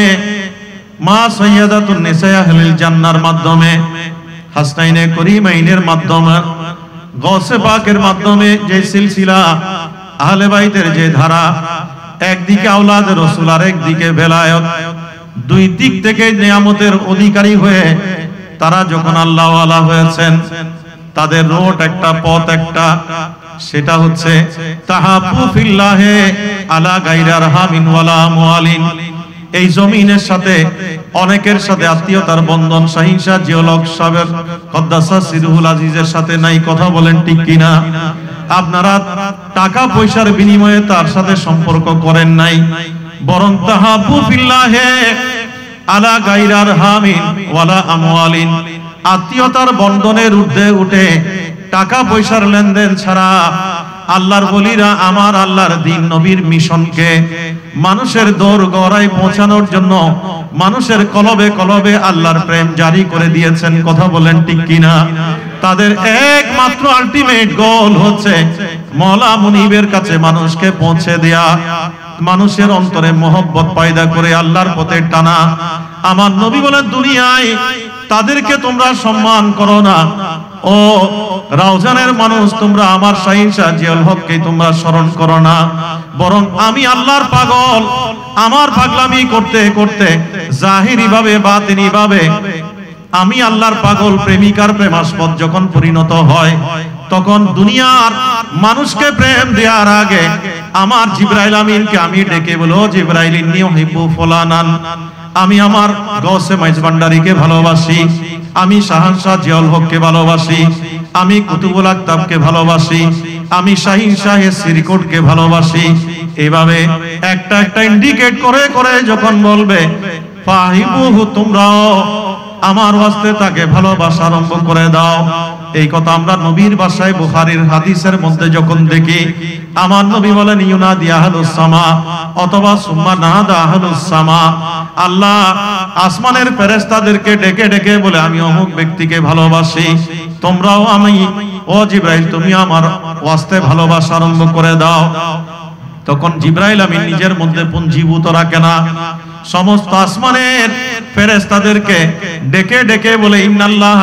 মা সাইয়্যিদাতুন নিসা আহলিল জান্নাহর মাধ্যমে, হাসনাইনে করিমাইনের মাধ্যমে, গৌসে পাকের মাধ্যমে যে সিলসিলা, আহলে বাইতের যে ধারা, একদিকে আওলাদে রাসূল আর একদিকে বেলায়েত, দুই দিক থেকে নিয়ামতের অধিকারী হয়ে তারা যখন আল্লাহ ওয়ালা হয়েছেন, তাদের রোট একটা, পথ একটা, সেটা হচ্ছে তাহাব্বু ফিল্লাহে আলা গায়রার হামিন ওয়ালা মুআলিন। এই জমিনের সাথে অনেকের সাথে আত্মীয়তার বন্ধন শাহীন শাহ জিওলক সাহেব কদ্দাসা সিরুল আজিজের সাথে নাই। কথা বলেন ঠিক কিনা? আপনারা টাকা পয়সার বিনিময়ে তার সাথে সম্পর্ক করেন নাই, বরং তাহাব্বু ফিল্লাহে আলা গায়রার হামিন ওয়ালা আমওয়ালিন, আত্মীয়তার বন্ধনের ঊর্ধ্বে উঠে টাকা পয়সার লেনদেন ছাড়া আল্লাহর ওলিরা আমার আল্লাহর দ্বীন নবীর মিশনকে মানুষের দৌড় গড়ায় পৌঁছানোর জন্য মানুষের কলবে কলবে আল্লাহর প্রেম জারি করে দিয়েছেন। কথা বলেন ঠিক কিনা? তাদের একমাত্র আলটিমেট গোল হচ্ছে মওলা মুনিবের কাছে মানুষকে পৌঁছে দেয়া, মানুষের অন্তরে মহব্বত পয়দা করে আল্লাহর পথে টানা, আমার নবী বলেন দুনিয়ায় তাদেরকে তোমরা সম্মান করো না, ও রাউজানের মানুষ তোমরা আমার শাহিনশাহ জিয়াউল হককে তোমরা স্মরণ করো না, বরং আমি আল্লাহর পাগল, আমার পাগলামি করতে করতে জাহিরি ভাবে বাতিনি ভাবে আমি আল্লাহর পাগল প্রেমিকার প্রেমাস্পদ যখন পরিণত হয়, তখন দুনিয়ার মানুষকে প্রেম দেওয়ার আগে আমার জিবরাইল আমিনকে আমি ডেকে বলো, জিবরাইল ইন্নী উহিব্বু ফুলানান, আমি আমার গৌসে মাইজভান্ডারীকে ভালোবাসি, আমি শাহানশাহ জিয়াউল হককে ভালোবাসি, আমি কুতুবুল আকতাবকে ভালোবাসি, আমি শাহিন শাহে শ্রীকোটকে ভালোবাসি। এভাবে একটা একটা ইন্ডিকেট করে করে যখন বলবে ফাহিবুহু, তোমরাও আমার ওয়াস্তে তাকে ভালোবাসা আরম্ভ করে দাও। এই কথা আমরা নবীর ভাষায় বুখারীর হাদিসের মধ্যে যখন দেখি, আমার নবী বলেন ইউনাদি আহলুস সামা, অথবা সুম্মা নাদা আহলুস সামা, আল্লাহ আসমানের ফেরেশতাদেরকে ডেকে ডেকে বলে আমি অমুক ব্যক্তিকে ভালোবাসি, তোমরাও আমি, ও জিবরাইল তুমি আমার ওয়াস্তে ভালোবাসা আরম্ভ করে দাও। তখন জিবরাইল আমিন নিজের মধ্যে পুঞ্জীভূত রাখে না, সমস্ত আসমানের ফেরেশতাদেরকে ডেকে ডেকে বলে ইন্নাল্লাহ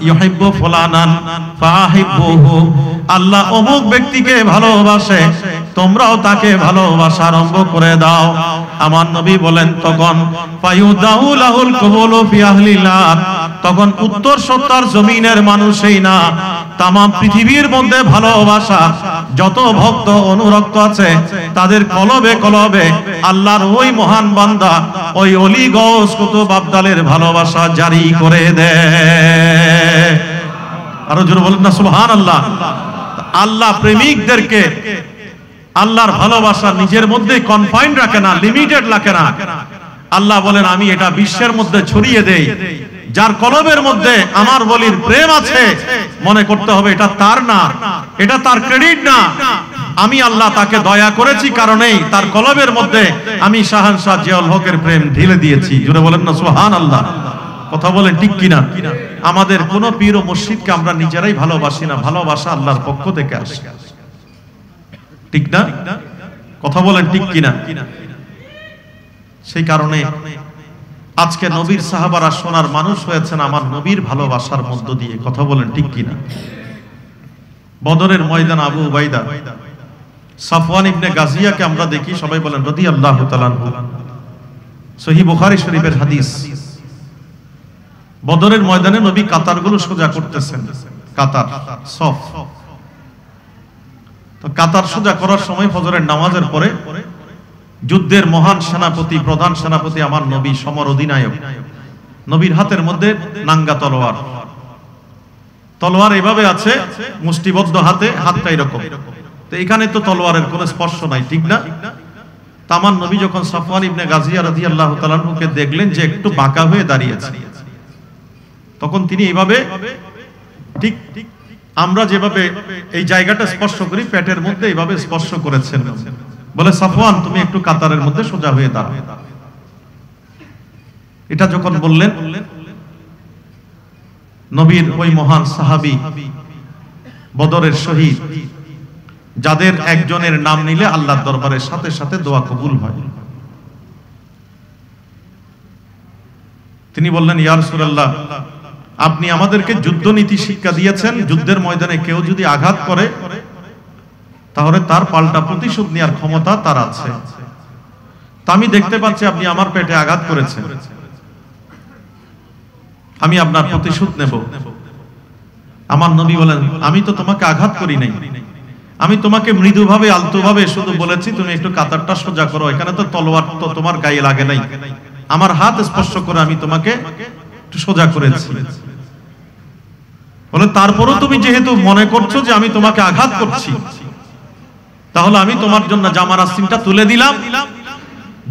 ইউহিব্বু ফুলানান ফাহিব্বুহু, আল্লাহ অমুক ব্যক্তিকে ভালোবাসে, তোমরাও তাকে ভালোবাসা আরম্ভ করে দাও। আমার নবী বলেন তখন ফায়ুদাহু লাহুল কবুলু ফি আহলিল আরদ, তখন উত্তর সত্তর জমিনের মানুষই না, তাম পৃথিবীর মধ্যে ভালোবাসা যত ভক্ত অনুরক্ত আছে তাদের কলবে কলবে আল্লাহর ওই মহান বান্দা ওই অলি গৌস কুতুব আবদালের ভালোবাসা জারি করে দেয়। আরো জোরে বলেন না সুবহানাল্লাহ। আল্লাহ প্রেমিকদেরকে আল্লাহর ভালোবাসা নিজের মধ্যে কনফাইন্ড রাখে না, লিমিটেড রাখে না। আল্লাহ বলেন আমি এটা বিশ্বের মধ্যে ছড়িয়ে দেই, যার কলবের মধ্যে আমার ওলির প্রেম আছে মনে করতে হবে এটা তার না, এটা তার ক্রেডিট না, আমি আল্লাহ তাকে দয়া করেছি কারণেই তার কলবের মধ্যে আমি শাহানশাহ জিয়াউল হকের প্রেম ঢেলে দিয়েছি। জোরে বলেন না সুবহানাল্লাহ। কথা বলেন ঠিক কিনা? আমাদের কোন পীর ও মুর্শিদকে আমরা নিজেরাই ভালোবাসি না, ভালোবাসা আল্লাহর পক্ষ থেকে আসে, ঠিক না? কথা বলেন ঠিক কিনা? সেই কারণে আজকে নবীর সাহাবারা সোনার মানুষ হয়েছেন আমার নবীর ভালোবাসার মধ্য দিয়ে। কথা বলেন ঠিক কিনা? বদরের ময়দান আবু উবাইদা সাফওয়ান ইবনে গাজিয়াকে আমরা দেখি, সবাই বলেন রাদিয়াল্লাহু তাআলা আনহু, সহিহ বুখারী শরীফের হাদিস। বদরের ময়দানে নবী কাতারগুলো সোজা করতেছেন, কাতার সফ, তো কাতার সোজা করার সময় ফজরের নামাজের পরে যুদ্ধের মহান সেনাপতি, প্রধান সেনাপতি আমার নবী, সমর অধিনায়ক, নবীর হাতের মধ্যে নাঙ্গা তলোয়ার, তলোয়ার এভাবে আছে মুষ্টিবদ্ধ হাতে, হাতটা এরকম, তো এখানে তো তলোয়ারের কোনো স্পর্শ নাই, ঠিক না? আমার নবী যখন সাফওয়ান ইবনে গাজিয়া রাদিয়াল্লাহু তাআলা আনহুকে দেখলেন যে একটু বাঁকা হয়ে দাঁড়িয়েছে, তখন তিনি এইভাবে, ঠিক আমরা যেভাবে এই জায়গাটা স্পর্শ করি পেটের মধ্যে, এইভাবে স্পর্শ করেছেন, বলে সাফওয়ান তুমি একটু কাতারের মধ্যে সোজা হয়ে দাঁড়াও। এটা যখন বললেন, নবীর ওই মহান সাহাবী বদরের শহীদ, যাদের একজনের নাম নিলে আল্লাহর দরবারের সাথে সাথে দোয়া কবুল হয়, তিনি বললেন ইয়া রাসূলুল্লাহ, আপনি আমাদেরকে যুদ্ধনীতি শিক্ষা দিয়েছেন, যুদ্ধের ময়দানে কেউ যদি আঘাত করে তাহলে তার পাল্টা প্রতিশোধ নেওয়ার ক্ষমতা তার আছে। তা আমি দেখতে পাচ্ছি আপনি আমার পেটে আঘাত করেছেন, আমি আপনার প্রতিশোধ নেব। আমার নবী বলেন আমি তো তোমাকে আঘাত করি নাই, আমি তোমাকে মৃদুভাবে আলতোভাবে শুধু বলেছি তুমি একটু কাতারটা সোজা করো, এখানে তো তলোয়ার তো তোমার গায়ে লাগে নাই, আমার হাত স্পর্শ করে আমি তোমাকে একটু সোজা করেছি। বলে তারপরও তুমি যেহেতু মনে করছো যে আমি তোমাকে আঘাত করছি, তাহলে আমি তোমার জন্য জামার আস্তিনটা তুলে দিলাম,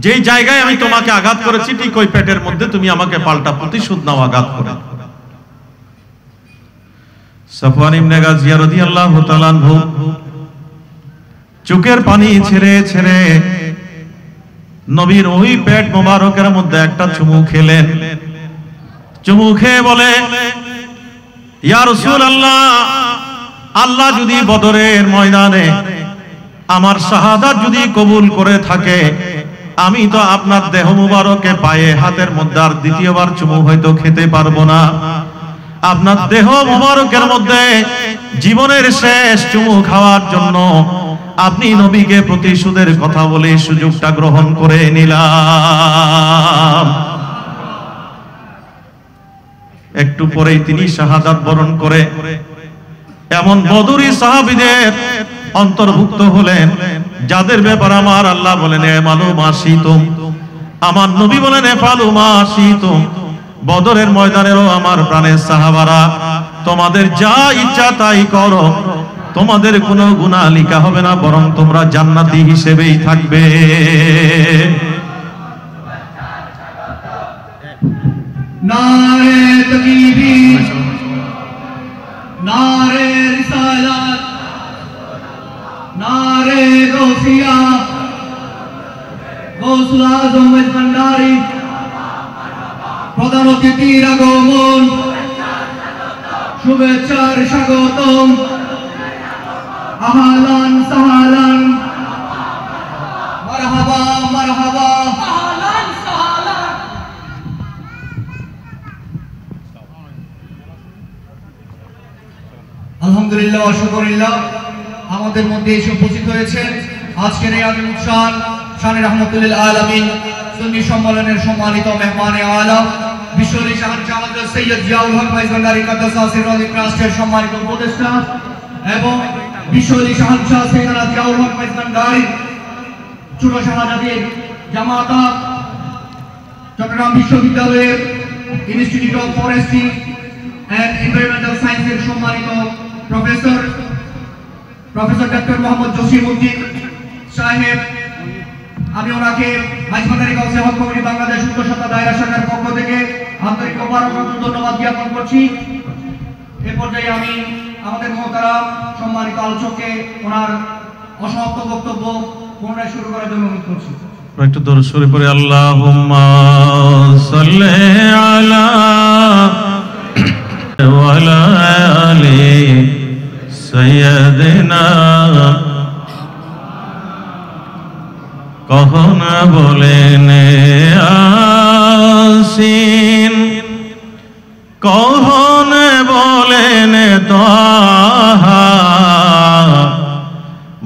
যেই জায়গায় আমি তোমাকে আঘাত করেছি ঠিক ওই পেটের মধ্যে তুমি আমাকে পাল্টা প্রতিশোধ নাও আঘাত করে। সাফওয়ান ইবনে গাজিয়া রাদিয়াল্লাহু তাআলা আনহু চোখের পানি ছেড়ে ছেড়ে নবীর ওই পেট মোবারকের মধ্যে একটা চুমু খেলেন। চুমু খেয়ে বলে ইয়া রাসূলুল্লাহ, আল্লাহ যদি বদরের ময়দানে আমার শাহাদাত যদি কবুল করে থাকে, আমি তো আপনার দেহ মুবারকে পায়ে হাতের মধ্যে আর দ্বিতীয়বার চুমু হয়তো খেতে পারবো না। আপনার দেহ মুবারকের মধ্যে জীবনের শেষ চুমু খাওয়ার জন্য আপনি নবীকে প্রতিশোধের কথা বলে সুযোগটা গ্রহণ করে নিলাম। একটু পরেই তিনি শাহাদাত বরণ করে এমন বদরি সাহাবীদের অন্তর্ভুক্ত হলেন যাদের ব্যাপার আমার আল্লাহ বলেন মালুম আসিতুম, আমার নবী বলেন ফালুমা আসিতুম। বদরের ময়দানেরও আমার প্রাণের সাহাবারা, তোমাদের যা ইচ্ছা তাই করো, তোমাদের কোনো গুনাহ লিখা হবে না, বরং তোমরা জান্নাতি হিসেবেই থাকবে। নারে তাকবীর, নারে রিসালাত, নারে গৌসিয়া, গৌসুল আজম ভান্ডারী, প্রধান অতিথির আগমন, শুভেচ্ছার স্বাগতম, আহলান সাহলান, মারহাবা মারহাবা, আহলান সাহলান। আলহামদুলিল্লাহ ওয়া শুকরিল্লাহ, আমাদের মধ্যে এসে উপস্থিত হয়েছেন আজকের এই আমির শান শানে রহমাতুল আলামিন সুন্নি সম্মেলনের সম্মানিত মেহমানে আলা, বিশ্বলি শাহজাহান হযরত সৈয়দ জিয়াউল হক ভাই ভান্ডারী কাদ্দাস সিররুল ট্রাস্টের সম্মানিত উপদেষ্টা এবং বিশ্বলি শাহজাহান সৈয়দ জিয়াউল হক ভাই ভান্ডারী ছোট শাহজাদির জামাতা, চট্টগ্রাম বিশ্ববিদ্যালয়ের institute of forestry and environmental সায়েন্সের সম্মানিত প্রফেসর ডক্টর মোহাম্মদ জসিমউদ্দিন সাহেব, আমি ওনাকে মাইজভান্ডারী কাউন্সিল হক কমিটি বাংলাদেশ উত্তর সত্তা দায়রা শাখার পক্ষ থেকে আন্তরিক মোবারকবাদ ও ধন্যবাদ জ্ঞাপন করছি। এ পর্যায়ে আমি আমাদের মহতারাম সম্মানিত আলোচককে ওনার অসমাপ্ত বক্তব্য পুনরায় শুরু করার জন্য অনুরোধ করছি। একটু দরুদ শরীফ পড়ি। আল্লাহুম্মা সাল্লি আলা ওয়া আলা আলি সাইয়্যিদিনা। কখন বলেন আসিন, কখন বলেন তাহা,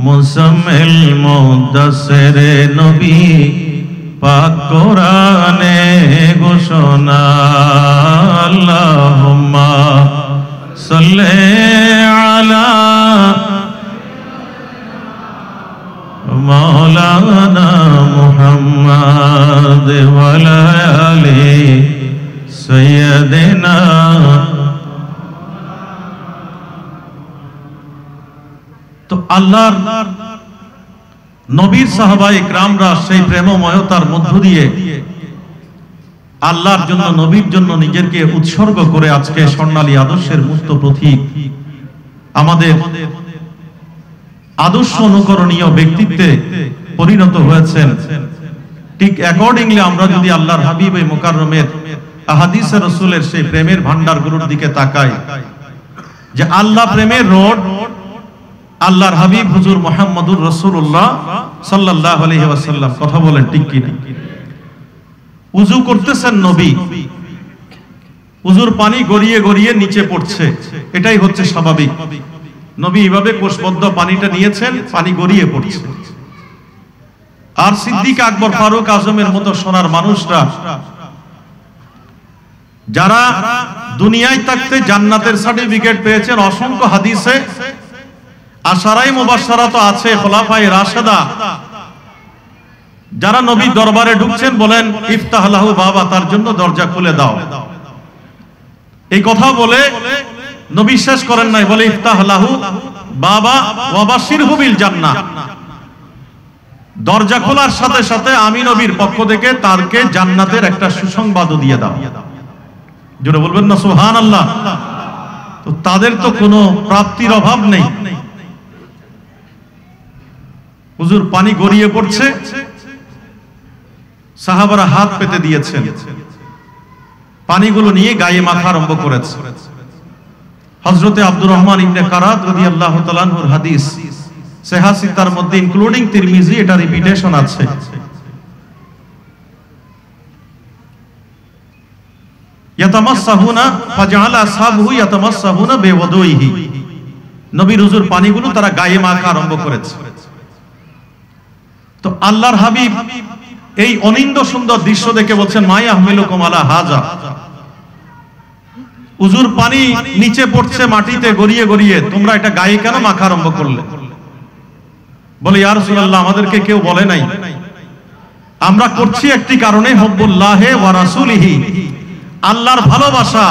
মুসাম্মিল মুদাসসির নবী পাক কোরআনে ঘোষণা। আল্লাহুম্মা সাল্লি আলা মাওলানা মুহাম্মদ ওয়া আলা আলি সাইয়্যিদিনা। তো আল্লাহর নবীর সাহাবায়ে কিরামরা সেই প্রেমময়তার মধ্য দিয়ে আল্লাহর জন্য, নবীর জন্য নিজেকে উৎসর্গ করে আজকে স্বর্ণালী আদর্শের মূর্ত প্রতীক, আমাদের আদর্শ অনুকরণীয় ব্যক্তিত্বে পরিণত হয়েছেন। ঠিক অ্যাকর্ডিংলি আমরা যদি আল্লাহর হাবিব মুকাররমের আহাদিসে রাসূলের সেই প্রেমের ভান্ডারগুলোর দিকে তাকাই, যে আল্লাহ প্রেমের রোড আল্লাহর হাবিব হুজুর মুহাম্মদুর রাসূলুল্লাহ সাল্লাল্লাহু আলাইহি ওয়াসাল্লাম, কথা বলেন ঠিক কি না? উযু করতেছেন নবী, উযুর পানি গড়িয়ে গড়িয়ে নিচে পড়ছে, এটাই হচ্ছে স্বাভাবিক। নবী এইভাবে কোষবদ্ধ পানিটা নিয়েছেন, পানি গড়িয়ে পড়ছে। আর সিদ্দিক আকবর, ফারুক আজমের মতো সোনার মানুষরা, যারা দুনিয়ায় থাকতে জান্নাতের সার্টিফিকেট পেয়েছেন, অসংখ্য হাদিসে আশারায়ে মুবাশশারা তো আছে, খোলাফায়ে রাশেদা, যারা নবী দরবারে ঢুকছেন বলেন ইফতাহ লাহু বাবা, তার জন্য দরজা খুলে দাও। এই কথা বলে নবী শেষ করেন নাই, বলে ইফতাহ লাহু বাবা ওয়া বাশিরহু বিল জান্নাহ। দরজা খোলার সাথে সাথে আমি নবীর পক্ষ থেকে তারকে জান্নাতের একটা সুসংবাদও দিয়ে দাও। জোরে বলবেন না সুবহানাল্লাহ। তো তাদের তো কোনো প্রাপ্তির অভাব নেই। হুজুর পানি গড়িয়ে পড়ছে, সাহাবারা হাত পেতে দিয়েছেন, পানিগুলো নিয়ে গায়ে মাখা আরম্ভ করেছে। হযরতে আব্দুর রহমান ইবনে কারাত রাদিয়াল্লাহু তাআলা আনহুর হাদিস, সহিহ সিত্তার মধ্যে ইনক্লুডিং তিরমিজি, এটা রিপিটেশন আছে। ইয়াতামাসসাহুনা ফাজআলা আসহাবুহু ইয়াতামাসসাহুনা বিওয়াদুইহি, নবীর হুজুর পানিগুলো তারা গায়ে মাখা আরম্ভ করেছে। তো আল্লাহর হাবিব এই অনিন্দ সুন্দর দৃশ্য দেখে বলছেন মা ইয়াহমিলুকুম আলা হাযা, হুজুর পানি নিচে পড়ছে মাটিতে গড়িয়ে গড়িয়ে, তোমরা এটা গায়ে কেন মাখা আরম্ভ করলে? বলে ইয়া রাসূলুল্লাহ, আমাদেরকে কেউ বলে নাই, আমরা করছি একটি কারণে, হুব্বুল্লাহি ওয়া রাসূলিহি, আল্লাহর ভালোবাসা,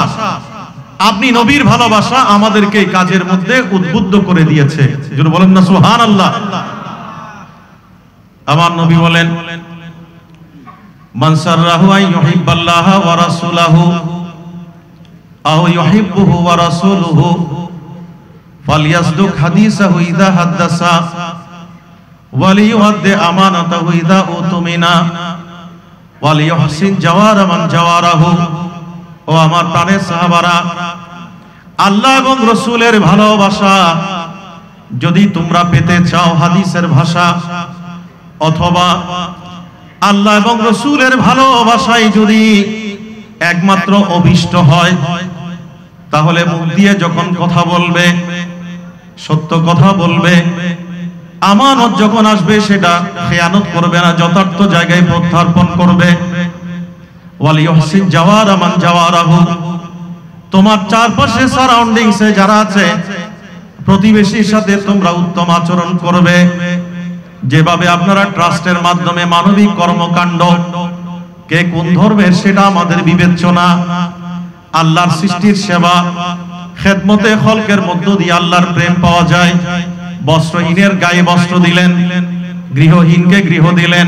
আপনি নবীর ভালোবাসা আমাদেরকে এই কাজের মধ্যে উদ্বুদ্ধ করে দিয়েছে। যদি বলেন না সুবহানাল্লাহ। আমার নবী বলেন মান সাররাহু আন ইউহিব্বাল্লাহা ওয়া রাসূলাহু আও ইউহিব্বুহু ওয়া রাসূলুহু ফালইয়াসদুক হাদিসাহু ইযা হাদাসা ওয়া লিইউআদ্দি আমানাতাহু ইযা উতুমিনা ওয়া লিইহসিন জাওয়ারা মান জাওয়ারাহু। ও আমার প্রাণের সাহাবারা, আল্লাহ এবং রাসূলের ভালোবাসা যদি তোমরা পেতে চাও, হাদিসের ভাষা, অথবা আল্লাহ এবং রাসূলের ভালোবাসাই যদি একমাত্র অভিষ্ট হয়, তাহলে মুখ দিয়ে যখন কথা বলবে সত্য কথা বলবে, আমানত যখন আসবে সেটা খেয়ানত করবে না, যথার্থ জায়গায় প্রত্যার্পণ করবে। ওয়ালিয়হসিন জাওয়ারা মান জাওয়ারাহু, তোমার চারপাশে সারাউন্ডিংসে যারা আছে প্রতিবেশীর সাথে তোমরা উত্তম আচরণ করবে। যেভাবে আপনারা ট্রাস্টের মাধ্যমে মানবিক কর্মকাণ্ড, কে কোন ধর্মের সেটা আমাদের বিবেচনা, আল্লাহর সৃষ্টির সেবা, খেদমতে খলকের মধ্য দিয়ে আল্লাহর প্রেম পাওয়া যায়। বস্ত্রহীনের গায়ে বস্ত্র দিলেন, গৃহহীনকে গৃহ দিলেন,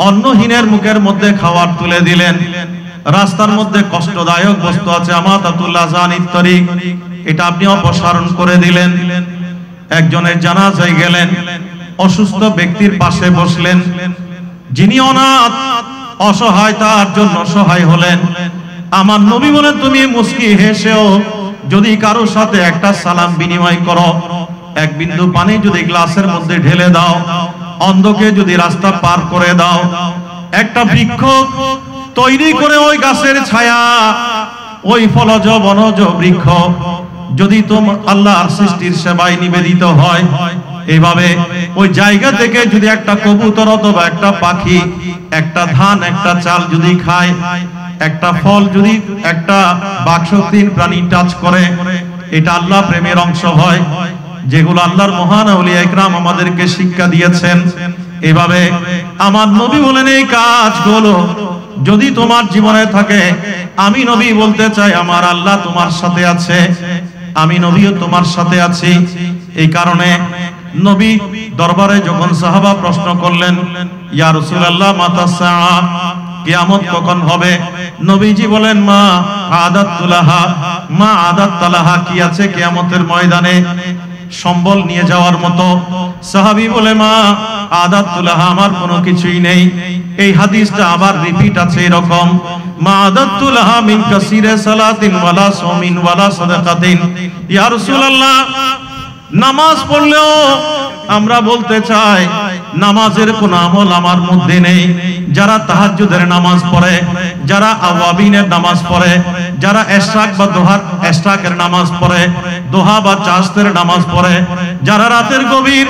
অন্নহীনের মুখের মধ্যে খাবার তুলে দিলেন, রাস্তার মধ্যে কষ্টদায়ক বস্তু আছে আমাতাতুল্লাহ জানিত তরিক, এটা আপনি অপসারণ করে দিলেন। একজনের জানাজায় গেলেন, অসুস্থ ব্যক্তির পাশে বসলেন, যিনি অনাথ অসহায় তার জন্য সহায় হলেন। আমার নবী বলেন তুমি মুস্কি হেসেও যদি কারোর সাথে একটা সালাম বিনিময় করো, এক বিন্দু পানি যদি গ্লাসের মধ্যে ঢেলে দাও, অন্ধকে যদি রাস্তা পার করে দাও, একটা বৃক্ষ তৈরি করে ওই গাছের ছায়া, ওই ফলজ বনজ বৃক্ষ যদি তোমার আল্লাহর সৃষ্টির সেবায় নিবেদিত হয়, এইভাবে ওই জায়গা থেকে যদি একটা কবুতর অথবা একটা পাখি একটা ধান একটা চাল যদি খায়, একটা ফল যদি একটা বাকশক্তির প্রাণী টাচ করে, এটা আল্লাহ প্রেমের অংশ হয়, যেগুলো আল্লাহর মহান আউলিয়া ইকরাম আমাদেরকে শিক্ষা দিয়েছেন। এভাবে আমার নবী বলেন এই কাজগুলো যদি তোমার জীবনে থাকে, আমি নবী বলতে চাই আমার আল্লাহ তোমার সাথে আছে, আমি নবীও তোমার সাথে আছি। এই কারণে নবী দরবারে যখন সাহাবা প্রশ্ন করলেন ইয়া রাসূলুল্লাহ মাতা সাআ, কিয়ামত কখন হবে? নবীজি বলেন মা আদাতুলাহা, মা আদাতুলাহা, কি আছে কিয়ামতের ময়দানে সম্বল নিয়ে যাওয়ার মতো? সাহাবী বলে মা আদাতুলাহা, আমার কোনো কিছুই নেই। এই হাদিসটা আবার রিপিট আছে এরকম, মা আদাতুলাহা মিন কাসিরে সালাতিন ওয়ালা সাওমিন ওয়ালা সাদাকাতিন। ইয়া রাসূলুল্লাহ, নামাজ পড়লেও আমরা বলতে চাই নামাজের কোন আমল আমার মধ্যে নেই। যারা তাহাজ্জুদের নামাজ পড়ে, যারা আওয়াবিনের নামাজ পড়ে, যারা ইশরাক বা দোহার ইশরাকের নামাজ পড়ে, দোহা বা চাশতের নামাজ পড়ে, যারা রাতের গভীর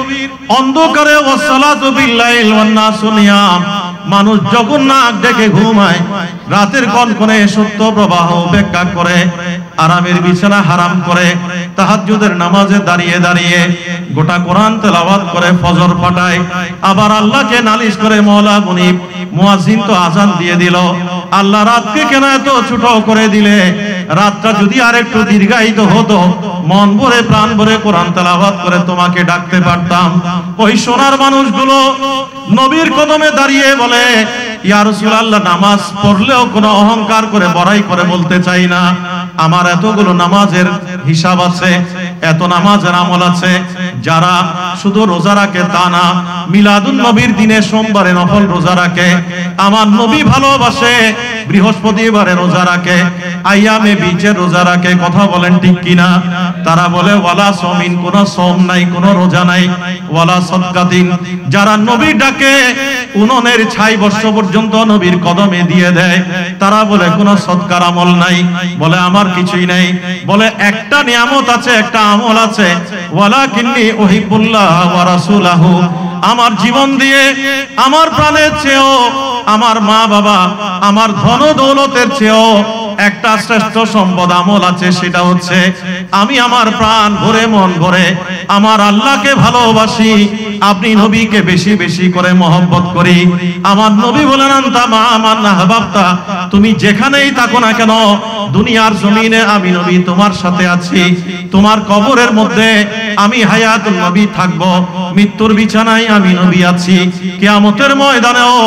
অন্ধকারে ওয়াসসালাতু বিল্লাইল ওয়ান নাসু নিয়াম, মানুষ যখন নাক ডেকে ঘুমায়, রাতের কনকনে সত্য প্রবাহ উপেক্ষা করে, আরামের বিছানা হারাম করে, তাহাজ্জুদের নামাজে দাঁড়িয়ে দাঁড়িয়ে গোটা কোরআন তেলাওয়াত করে ফজর ফাটায়, আবার আল্লাহকে নালিশ করে মওলা মুনিব মুয়াজ্জিন তো আযান দিয়ে দিল, আল্লাহ রাতকে কেন এত ছোট করে দিলে? রাতটা যদি আরেকটু দীর্ঘায়িত হতো, মন ভরে প্রাণ ভরে কোরআন তেলাওয়াত করে তোমাকে ডাকতে পারতাম। ওই সোনার মানুষগুলো নবীর কদমে দাঁড়িয়ে বলে ইয়া রাসূলুল্লাহ, নামাজ পড়লেও কোনো অহংকার করে বড়াই করে বলতে চাই না, আমার এতগুলো নামাজের হিসাব আছে, এত নামাজের আমল আছে। যারা শুধু রোজা রাখে তা না, মিলাদুন নবীর দিনে সোমবারে নফল রোজা রাখে, আমার নবী ভালোবাসে, বৃহস্পতিবারে রোজা রাখে, আইয়ামে বিচের রোজা রাখে। কথা বলেন ঠিক কিনা? তারা বলে ওয়ালা সাওমিন, কোনো সোম নাই, কোনো রোজা নাই, ওয়ালা সাদকাতিন। যারা নবী ডাকে উননের ছাই বর্ষ পর্যন্ত নবীর কদমে দিয়ে দেয়, তারা বলে কোনো সদকার আমল নাই, বলে আমার কিছুই নাই, বলে একটা নিয়ামত আছে, একটা আমল আছে, ওয়ালাকিন্নী উহিব্বুল্লাহ ওয়া রাসূলাহু, আমার জীবন দিয়ে, আমার প্রাণের চেয়েও, আমার মা বাবা, আমার ধন দৌলতের চেয়েও একটা শ্রেষ্ঠ সম্পদ আমল আছে, সেটা হচ্ছে আমি আমার প্রাণ ভরে মন ভরে আমার আল্লাহকে ভালোবাসি, আপনি নবীকে বেশি বেশি করে মহব্বত করি। আমার নবী বলেন আনতা মা মান আহবাবতা, তুমি যেখানেই থাকো না কেন দুনিয়ার জমিনে আমি নবী তোমার সাথে আছি, তোমার কবরের মধ্যে আমি হায়াতুল নবী থাকবো, মৃত্যুর বিছানায় আমি নবী আছি, কিয়ামতের ময়দানেও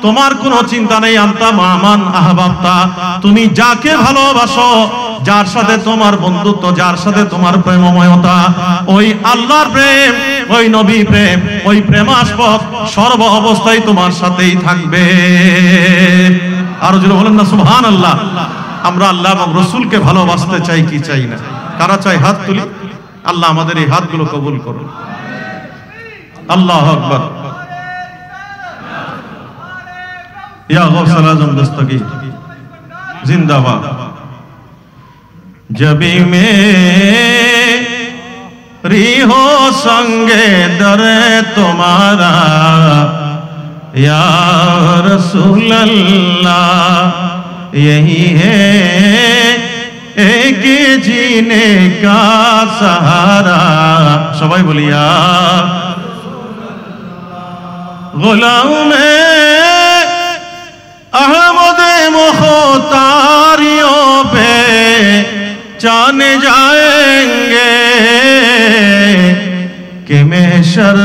তোমার কোনো চিন্তা নেই। আনতা মা মান আহবাবতা, তুমি যাকে ভালোবাসো, যার সাথে তোমার বন্ধুত্ব, যার সাথে তোমার প্রেমময়তা, ওই আল্লাহর প্রেম, ওই নবী প্রেম, ওই প্রেমাস্পদ সর্ব অবস্থায় তোমার সাথেই থাকবে। আর যদি বলেন না সুবহানাল্লাহ। আমরা আল্লাহ এবং রসুলকে ভালোবাসতে চাই কি চাই না? কারা চাই হাত তুলি। আল্লাহ আমাদের এই হাতগুলো কবুল করুন। আল্লাহু আকবার। ইয়া গৌসুল আজম দস্তগীর जिंदाबाद। जबी मेरी हो संगे दरे तुम्हारा या रसूल अल्लाह, यही है एक जीने का सहारा। सबाई बोलिया गुलाम में अहमद मुख्तारियों पे जाने जाएंगे कि महशर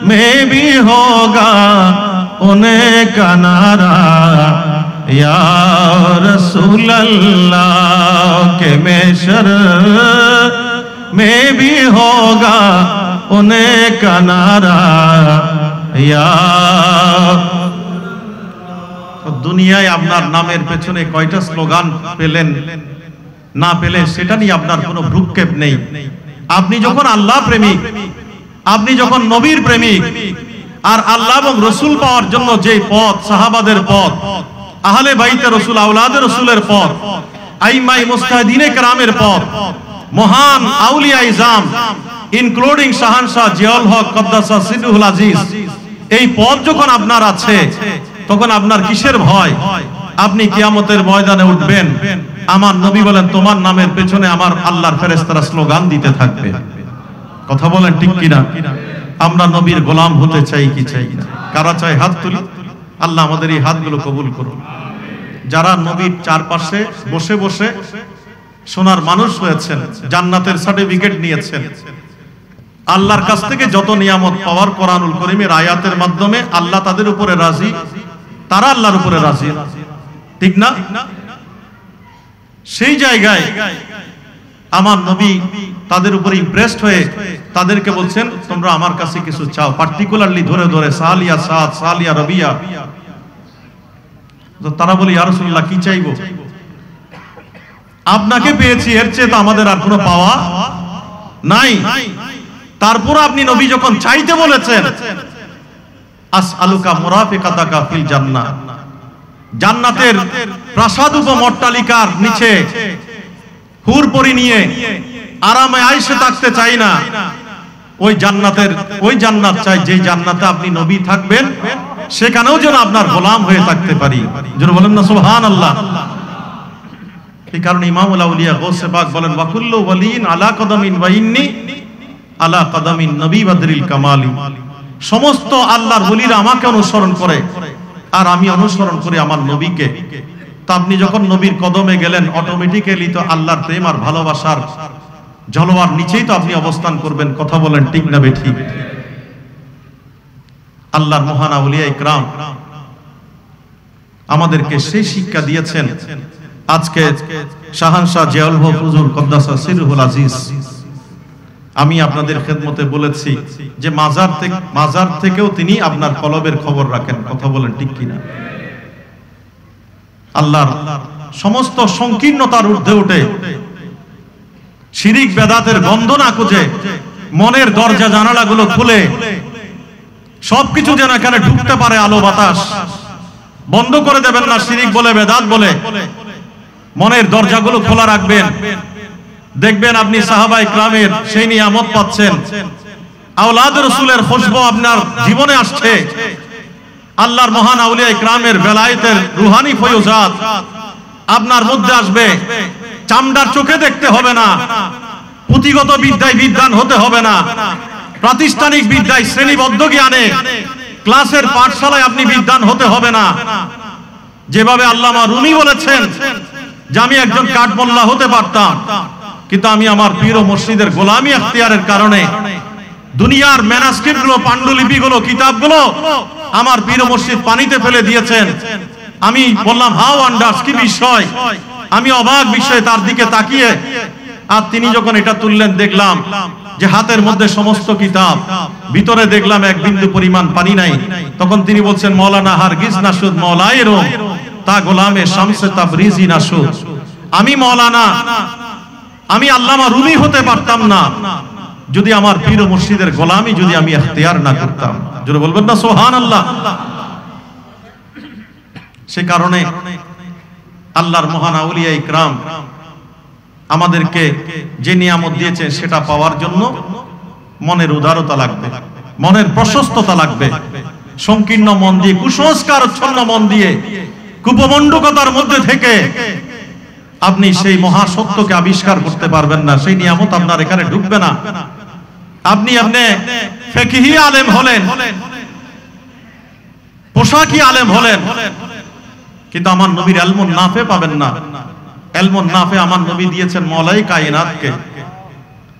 में भी होगा उन्हें का नारा, या रसूल अल्लाह के महशर में भी होगा उन्हें का नारा, या দুনিয়ায় আপনার নামের পেছনে কয়টা স্লোগান পেলেন না পেলে সেটা নিয়ে আপনার কোনো ভ্রুক্ষেপ নেই। আপনি যখন আল্লাহ প্রেমিক, আপনি যখন নবীর প্রেমিক, আর আল্লাহ এবং রসুল পাওয়ার জন্য যে পথ, সাহাবাদের পথ, আহলে বাইতে রসুল, আওলাদে রসুলের পথ, আইমাই মুস্তাহিদিনে কেরামের পথ, মহান আউলিয়া ইজাম ইনক্লুডিং শাহানশাহ জিয়াউল হক কদ্দাসা সিররুল আজিজ, এই পথ যখন আপনার আছে তখন আপনার কিসের ভয়? আপনি কিয়ামতের ময়দানে উঠবেন, আমার নবী বলেন তোমার নামের পেছনে আমার আল্লাহর ফেরেশতারা স্লোগান দিতে থাকবে। কথা বলেন ঠিক কিনা? আমরা নবীর গোলাম হতে চাই কি চাই না? কারা চাই হাত তুলি। আল্লাহ আমাদের এই হাতগুলো কবুল করুন। যারা নবীর চারপাশে বসে বসে সোনার মানুষ হয়েছেন, জান্নাতের সার্টিফিকেট নিয়েছেন, আল্লাহর কাছ থেকে যত নিয়ামত পাওয়ার কোরআনুল কারীমের আয়াতের মাধ্যমে আল্লাহ তাদের উপরে রাজি, তারা আল্লাহর উপরে রাজি, ঠিক না? সেই জায়গায় আমার নবী তাদের উপরে ইমপ্রেসড হয়ে তাদেরকে বলছেন তোমরা আমার কাছে কিছু চাও, পার্টিকুলারলি ধরে ধরে সালিয়া সাদ, সালিয়া রবিয়া। তো তারা বলে ইয়া রাসূলুল্লাহ কি চাইবো? আপনাকে পেয়েছি, এর চেয়ে তো আমাদের আর কোনো পাওয়া নাই। তারপর আপনি নবী যখন চাইতে বলেছেন আসআলুকা মুরাফিকাতাকা ফিল জান্নাহ, জান্নাতের প্রাসাদ উপমট্টালিকার নিচে হুর পরি নিয়ে আরামে আয়েশে থাকতে চাই না, ওই জান্নাত চাই যে জান্নাতে আপনি নবী থাকবেন, সেখানেও যেন আপনার গোলাম হয়ে থাকতে পারি। যারা বলেন না সুবহানাল্লাহ। এই কারণে ইমামুল আউলিয়া গৌসে পাক বলেন ওয়াকুল্লু ওয়ালিন আলা কদামিন ওয়া ইন্নী আলা কদামিন নবী বদরিল কামালি, সমস্ত আল্লাহর ওলিরা আমাকে অনুসরণ করে আর আমি অনুসরণ করি আমার নবীকে। তা আপনি যখন নবীর কদমে গেলেন অটোমেটিক্যালি তো আল্লাহর প্রেম আর ভালোবাসার জলওয়ার নিচেই তো আপনি অবস্থান করবেন। কথা বলেন ঠিক না বেঠিক? আল্লাহর মহান আউলিয়া ইকরাম আমাদেরকে সেই শিক্ষা দিয়েছেন। আজকে শাহানশাহ জিয়াউল হক হুজুর কদ্দাসা সিররুল আজিজ, আমি আপনাদের খেদমতে বলেছি যে মাজার থেকেও তিনি আপনার কলবের খবর রাখেন। কথা বলেন ঠিক কিনা? আল্লাহর সমস্ত সংকীর্ণতার ঊর্ধ্বে উঠে শিরিক বেদাতের গন্ধ না খুঁজে মনের দরজা জানালাগুলো খুলে সবকিছু যেন এখানে ঢুকতে পারে, আলো বাতাস। বন্ধ করে দেবেন না শিরিক বলে, বেদাত বলে। মনের দরজাগুলো খোলা রাখবেন। দেখবেন আপনি সাহাবায়ে কেরামের সেই নিয়ামত পাচ্ছেন। আওলাদ রাসূলের খুশবু আপনার জীবনে আসছে। আল্লাহর মহান আউলিয়া ইকরামের বেলায়েতের রুহানি ফয়জাত আপনার মধ্যে আসবে। চামড়ার চোখে দেখতে হবে না, পুঁথিগত বিদ্যায় বিদ্বান হতে হবে না, প্রাতিষ্ঠানিক বিদ্যায় শ্রেণীবদ্ধ জ্ঞানে ক্লাসের পাঠশালায় আপনি বিদ্বান হতে হবে না। যেভাবে আল্লামা রুমি বলেছেন যে আমি একজন কাঠমোল্লা হতে পারতাম, কিন্তু আমি আমার পীর ও মুর্শিদের গোলামি এখতিয়ারের কারণে দুনিয়ার ম্যানাস্ক্রিপ্টগুলো, পাণ্ডুলিপিগুলো, কিতাবগুলো আমার পীর ও মুর্শিদ পানিতে ফেলে দিয়েছেন। আমি বললাম হাউ ওয়ান্ডার্স, কি বিষয়। আমি অবাক বিষয়ে তার দিকে তাকিয়ে, আর তিনি যখন এটা তুললেন দেখলাম যে হাতের মধ্যে সমস্ত কিতাব, ভিতরে দেখলাম এক বিন্দু পরিমাণ পানি নাই। তখন তিনি বলছেন মৌলানা হারগিজ নাসুদ মৌলায়ে রুম তা গোলামে শামসে তাবরিজি নাসুদ। আমি মৌলানা, আমি আল্লামা রুমি হতে পারতাম না যদি আমার পীর ও মুর্শিদের গোলামি যদি আমি এখতিয়ার না করতাম। জোরে বলবেন না সুবহানাল্লাহ। সে কারণে আল্লাহর মহান আউলিয়া ইকরাম আমাদেরকে যে নিয়ামত দিয়েছে সেটা পাওয়ার জন্য মনের উদারতা লাগবে, মনের প্রশস্ততা লাগবে। সংকীর্ণ মন দিয়ে, কুসংস্কারচ্ছন্ন মন দিয়ে, কুপমণ্ডকতার মধ্যে থেকে আপনি সেই মহাসত্যকে আবিষ্কার করতে পারবেন না। সেই নিয়ামত আপনার এখানে ঢুকবে না। আপনি ফিকহি আলেম হলেন, পোশাকি আলেম হলেন, কিন্তু আমার নবীর ইলমুন নাফে পাবেন না। ইলমুন নাফে আমার নবী দিয়েছেন মওলাই কায়নাতকে,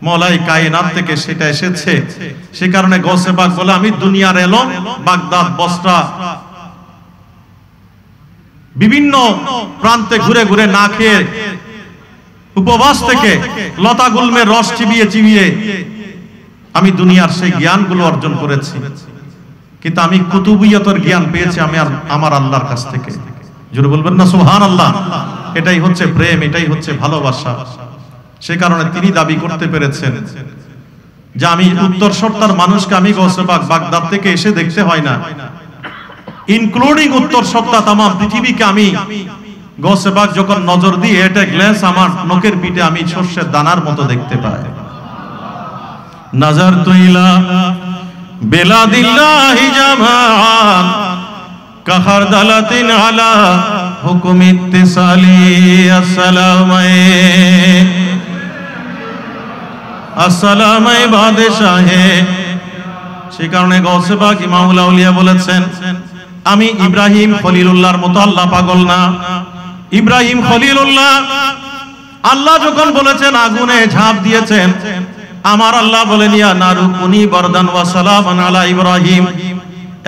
মওলাই কায়নাত থেকে সেটা এসেছে। সে কারণে গৌসে পাক বলে আমি দুনিয়ার ইলম বাগদাদ, বসরা, বিভিন্ন প্রান্তে ঘুরে ঘুরে না খেয়ে উপবাস থেকে লতা গুল্মের রস চিবিয়ে চিবিয়ে আমি দুনিয়ার সেই জ্ঞানগুলো অর্জন করেছি, কিন্তু আমি কুতুবিয়তের জ্ঞান পেয়েছি আমি আমার আল্লাহর কাছ থেকে। জোরে বলবেন না সুবহানাল্লাহ। এটাই হচ্ছে প্রেম, এটাই হচ্ছে ভালোবাসা। সে কারণে তিনি দাবি করতে পেরেছেন যে আমি উত্তর সত্তার মানুষকে আমি গৌসে পাক বাগদাদ থেকে এসে দেখতে হয় না, ইনক্লুডিং উত্তর সত্তা তাম পৃথিবীকে আমি গৌসে পাক যখন নজর দিয়ে এটা গ্লেন্স আমার নখের পিঠে আমি সর্ষের দানার মতো দেখতে পাই। নজর তুইলা বেলাদিল্লাহি জামান কাহার দালাতিন আলা হুকুম ইত্তিসালি আসসালামে বাদশাহে। সে কারণে গৌসে পাক ইমামুল আউলিয়া বলেছেন আমি ইব্রাহিম খলিলুল্লাহর মতো আল্লাহ পাগল না। ইব্রাহিম খলিলুল্লাহ আল্লাহ যখন বলেছেন আগুনে ঝাঁপ দিয়েছেন, আমার আল্লাহ বলেন ইয়া নারু কুনি বরদান ওয়া সালামান আলা ইব্রাহিম।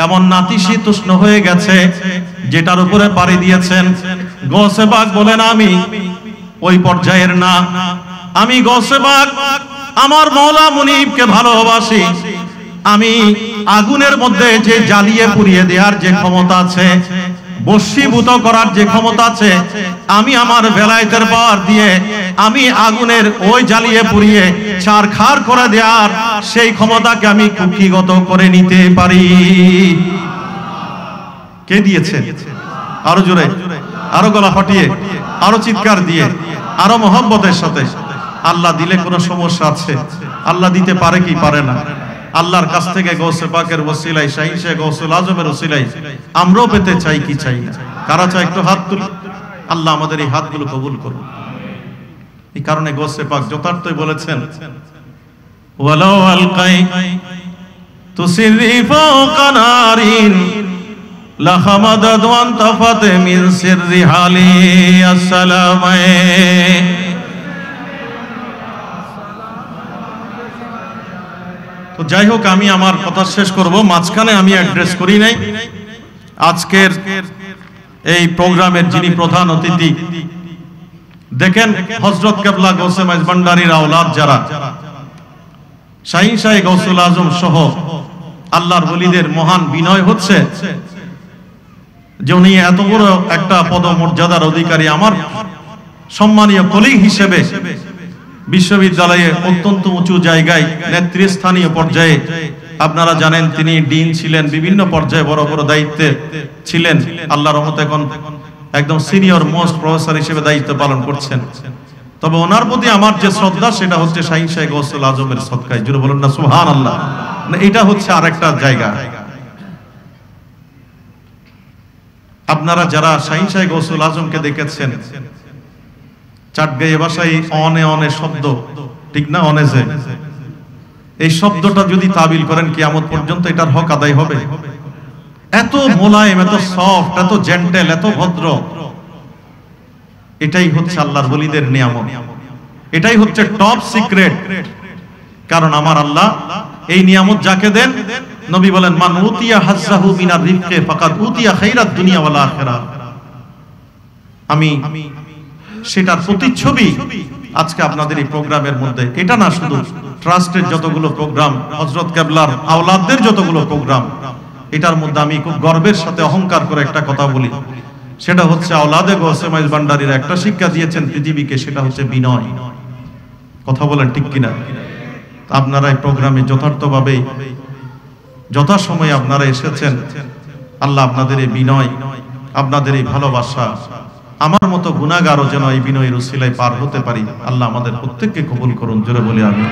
এমন নাতিশীতোষ্ণ হয়ে গেছে যেটার উপরে পাড়ি দিয়েছেন। গৌসে পাক বলেন আমি ওই পর্যায়ের না। আমি গৌসে পাক আমার মওলা মুনিবকে ভালোবাসি। আমি আগুনের মধ্যে যে জ্বালিয়ে পুড়িয়ে দেওয়ার যে ক্ষমতা আছে, বশীভূত করার যে ক্ষমতা আছে, আমি আমার বেলায়েতের পাওয়ার দিয়ে আমি আগুনের ওই জ্বালিয়ে পুড়িয়ে ছারখার করে দেওয়ার সেই ক্ষমতাকে আমি কুক্ষিগত করে নিতে পারি। কে দিয়েছে? আরো জোরে, আরো গলা ফাটিয়ে, আরো চিৎকার দিয়ে, আরো মহব্বতের সাথে। আল্লাহ দিলে কোনো সমস্যা আছে? আল্লাহ দিতে পারে কি পারে না? আল্লাহর কাছ থেকে গৌসে পাকের ওসিলায়, শাহীন শাহ গৌসুল আজমের ওসিলায় আমরাও পেতে চাই কি চাই না? কারা চাই একটু হাত তুল। আল্লাহ আমাদের এই হাতগুলো কবুল করুন। এই কারণে গৌসে পাক যথার্থই বলেছেন ওয়ালাউ আলকাই তুসিরি ফাওকা নারিন লাহামাদাদ ওয়ান তাফাতে মিন সিররি হালি আসসালামে। তো যাই হোক, আমি আমার কথা শেষ করব। মাঝখানে আমি অ্যাড্রেস করি নাই আজকের এই প্রোগ্রামের যিনি প্রধান অতিথি, দেখেন হযরত কেবলা গৌসে মাইজভান্ডারীর আওলাদ যারা, শাহীন শাহ গৌসুল আজম সহ আল্লাহর ওলিদের মহান বিনয় হচ্ছে যে উনি এত বড় একটা পদমর্যাদার অধিকারী, আমার সম্মানীয় কলিগ হিসেবে বিশ্ববিদ্যালয়ে অত্যন্ত উঁচু জায়গায় নেতৃস্থানীয় পর্যায়ে আপনারা জানেন তিনি ডিন ছিলেন, বিভিন্ন পর্যায়ে বড় বড় দায়িত্বে ছিলেন। আল্লাহর রহমতে এখন একদম সিনিয়র মোস্ট প্রফেসর হিসেবে দায়িত্ব পালন করছেন। তবে ওনার প্রতি আমার যে শ্রদ্ধা সেটা হচ্ছে শাহীন শাহ গৌসুল আজমের সদকায়। জুড়ে বলুন না সুবহানাল্লাহ। এটা হচ্ছে আরেকটা জায়গা। আপনারা যারা শাহীন শাহ গৌসুল আজমকে দেখেছেন, চাটগাঁইয়া ভাষায় অনে অনে শব্দ, ঠিক না? অনেজে এই শব্দটা যদি তাবিল করেন কিয়ামত পর্যন্ত এটার হক আদায় হবে। এত মোলায়েম, এত সফট, এত জেন্টেল, এত ভদ্র। এটাই হচ্ছে আল্লাহর ওলিদের নিয়ামত, এটাই হচ্ছে টপ সিক্রেট। কারণ আমার আল্লাহ এই নিয়ামত যাকে দেন, নবী বলেন মান উতিয়া হাজ্জাহু মিনার রিফকে ফাকাদ উতিয়া খাইরাত দুনিয়া ওয়াল আখিরাহ। আমি সেটার প্রতিচ্ছবি আজকে আপনাদের এই প্রোগ্রামের মধ্যে। এটা না শুধু ট্রাস্টের যতগুলো প্রোগ্রাম, হযরত কেবলার আওলাদদের যতগুলো প্রোগ্রাম, এটার মধ্যে আমি খুব গর্বের সাথে অহংকার করে একটা কথা বলি, সেটা হচ্ছে আওলাদে গৌসে মাইজ ভান্ডারীর একটা শিক্ষা দিয়েছেন পৃথিবীকে, সেটা হচ্ছে বিনয়। কথা বলেন ঠিক কিনা? আপনারা এই প্রোগ্রামে যথার্থভাবে যথাসময়ে আপনারা এসেছেন। আল্লাহ আপনাদের এই বিনয়, আপনাদের এই ভালোবাসা, আমার মতো গুনাহগারও যেন এই বিনয়ের উসিলায় পার হতে পারি। আল্লাহ আমাদের প্রত্যেককে কবুল করুন। জোরে বলি আমিন।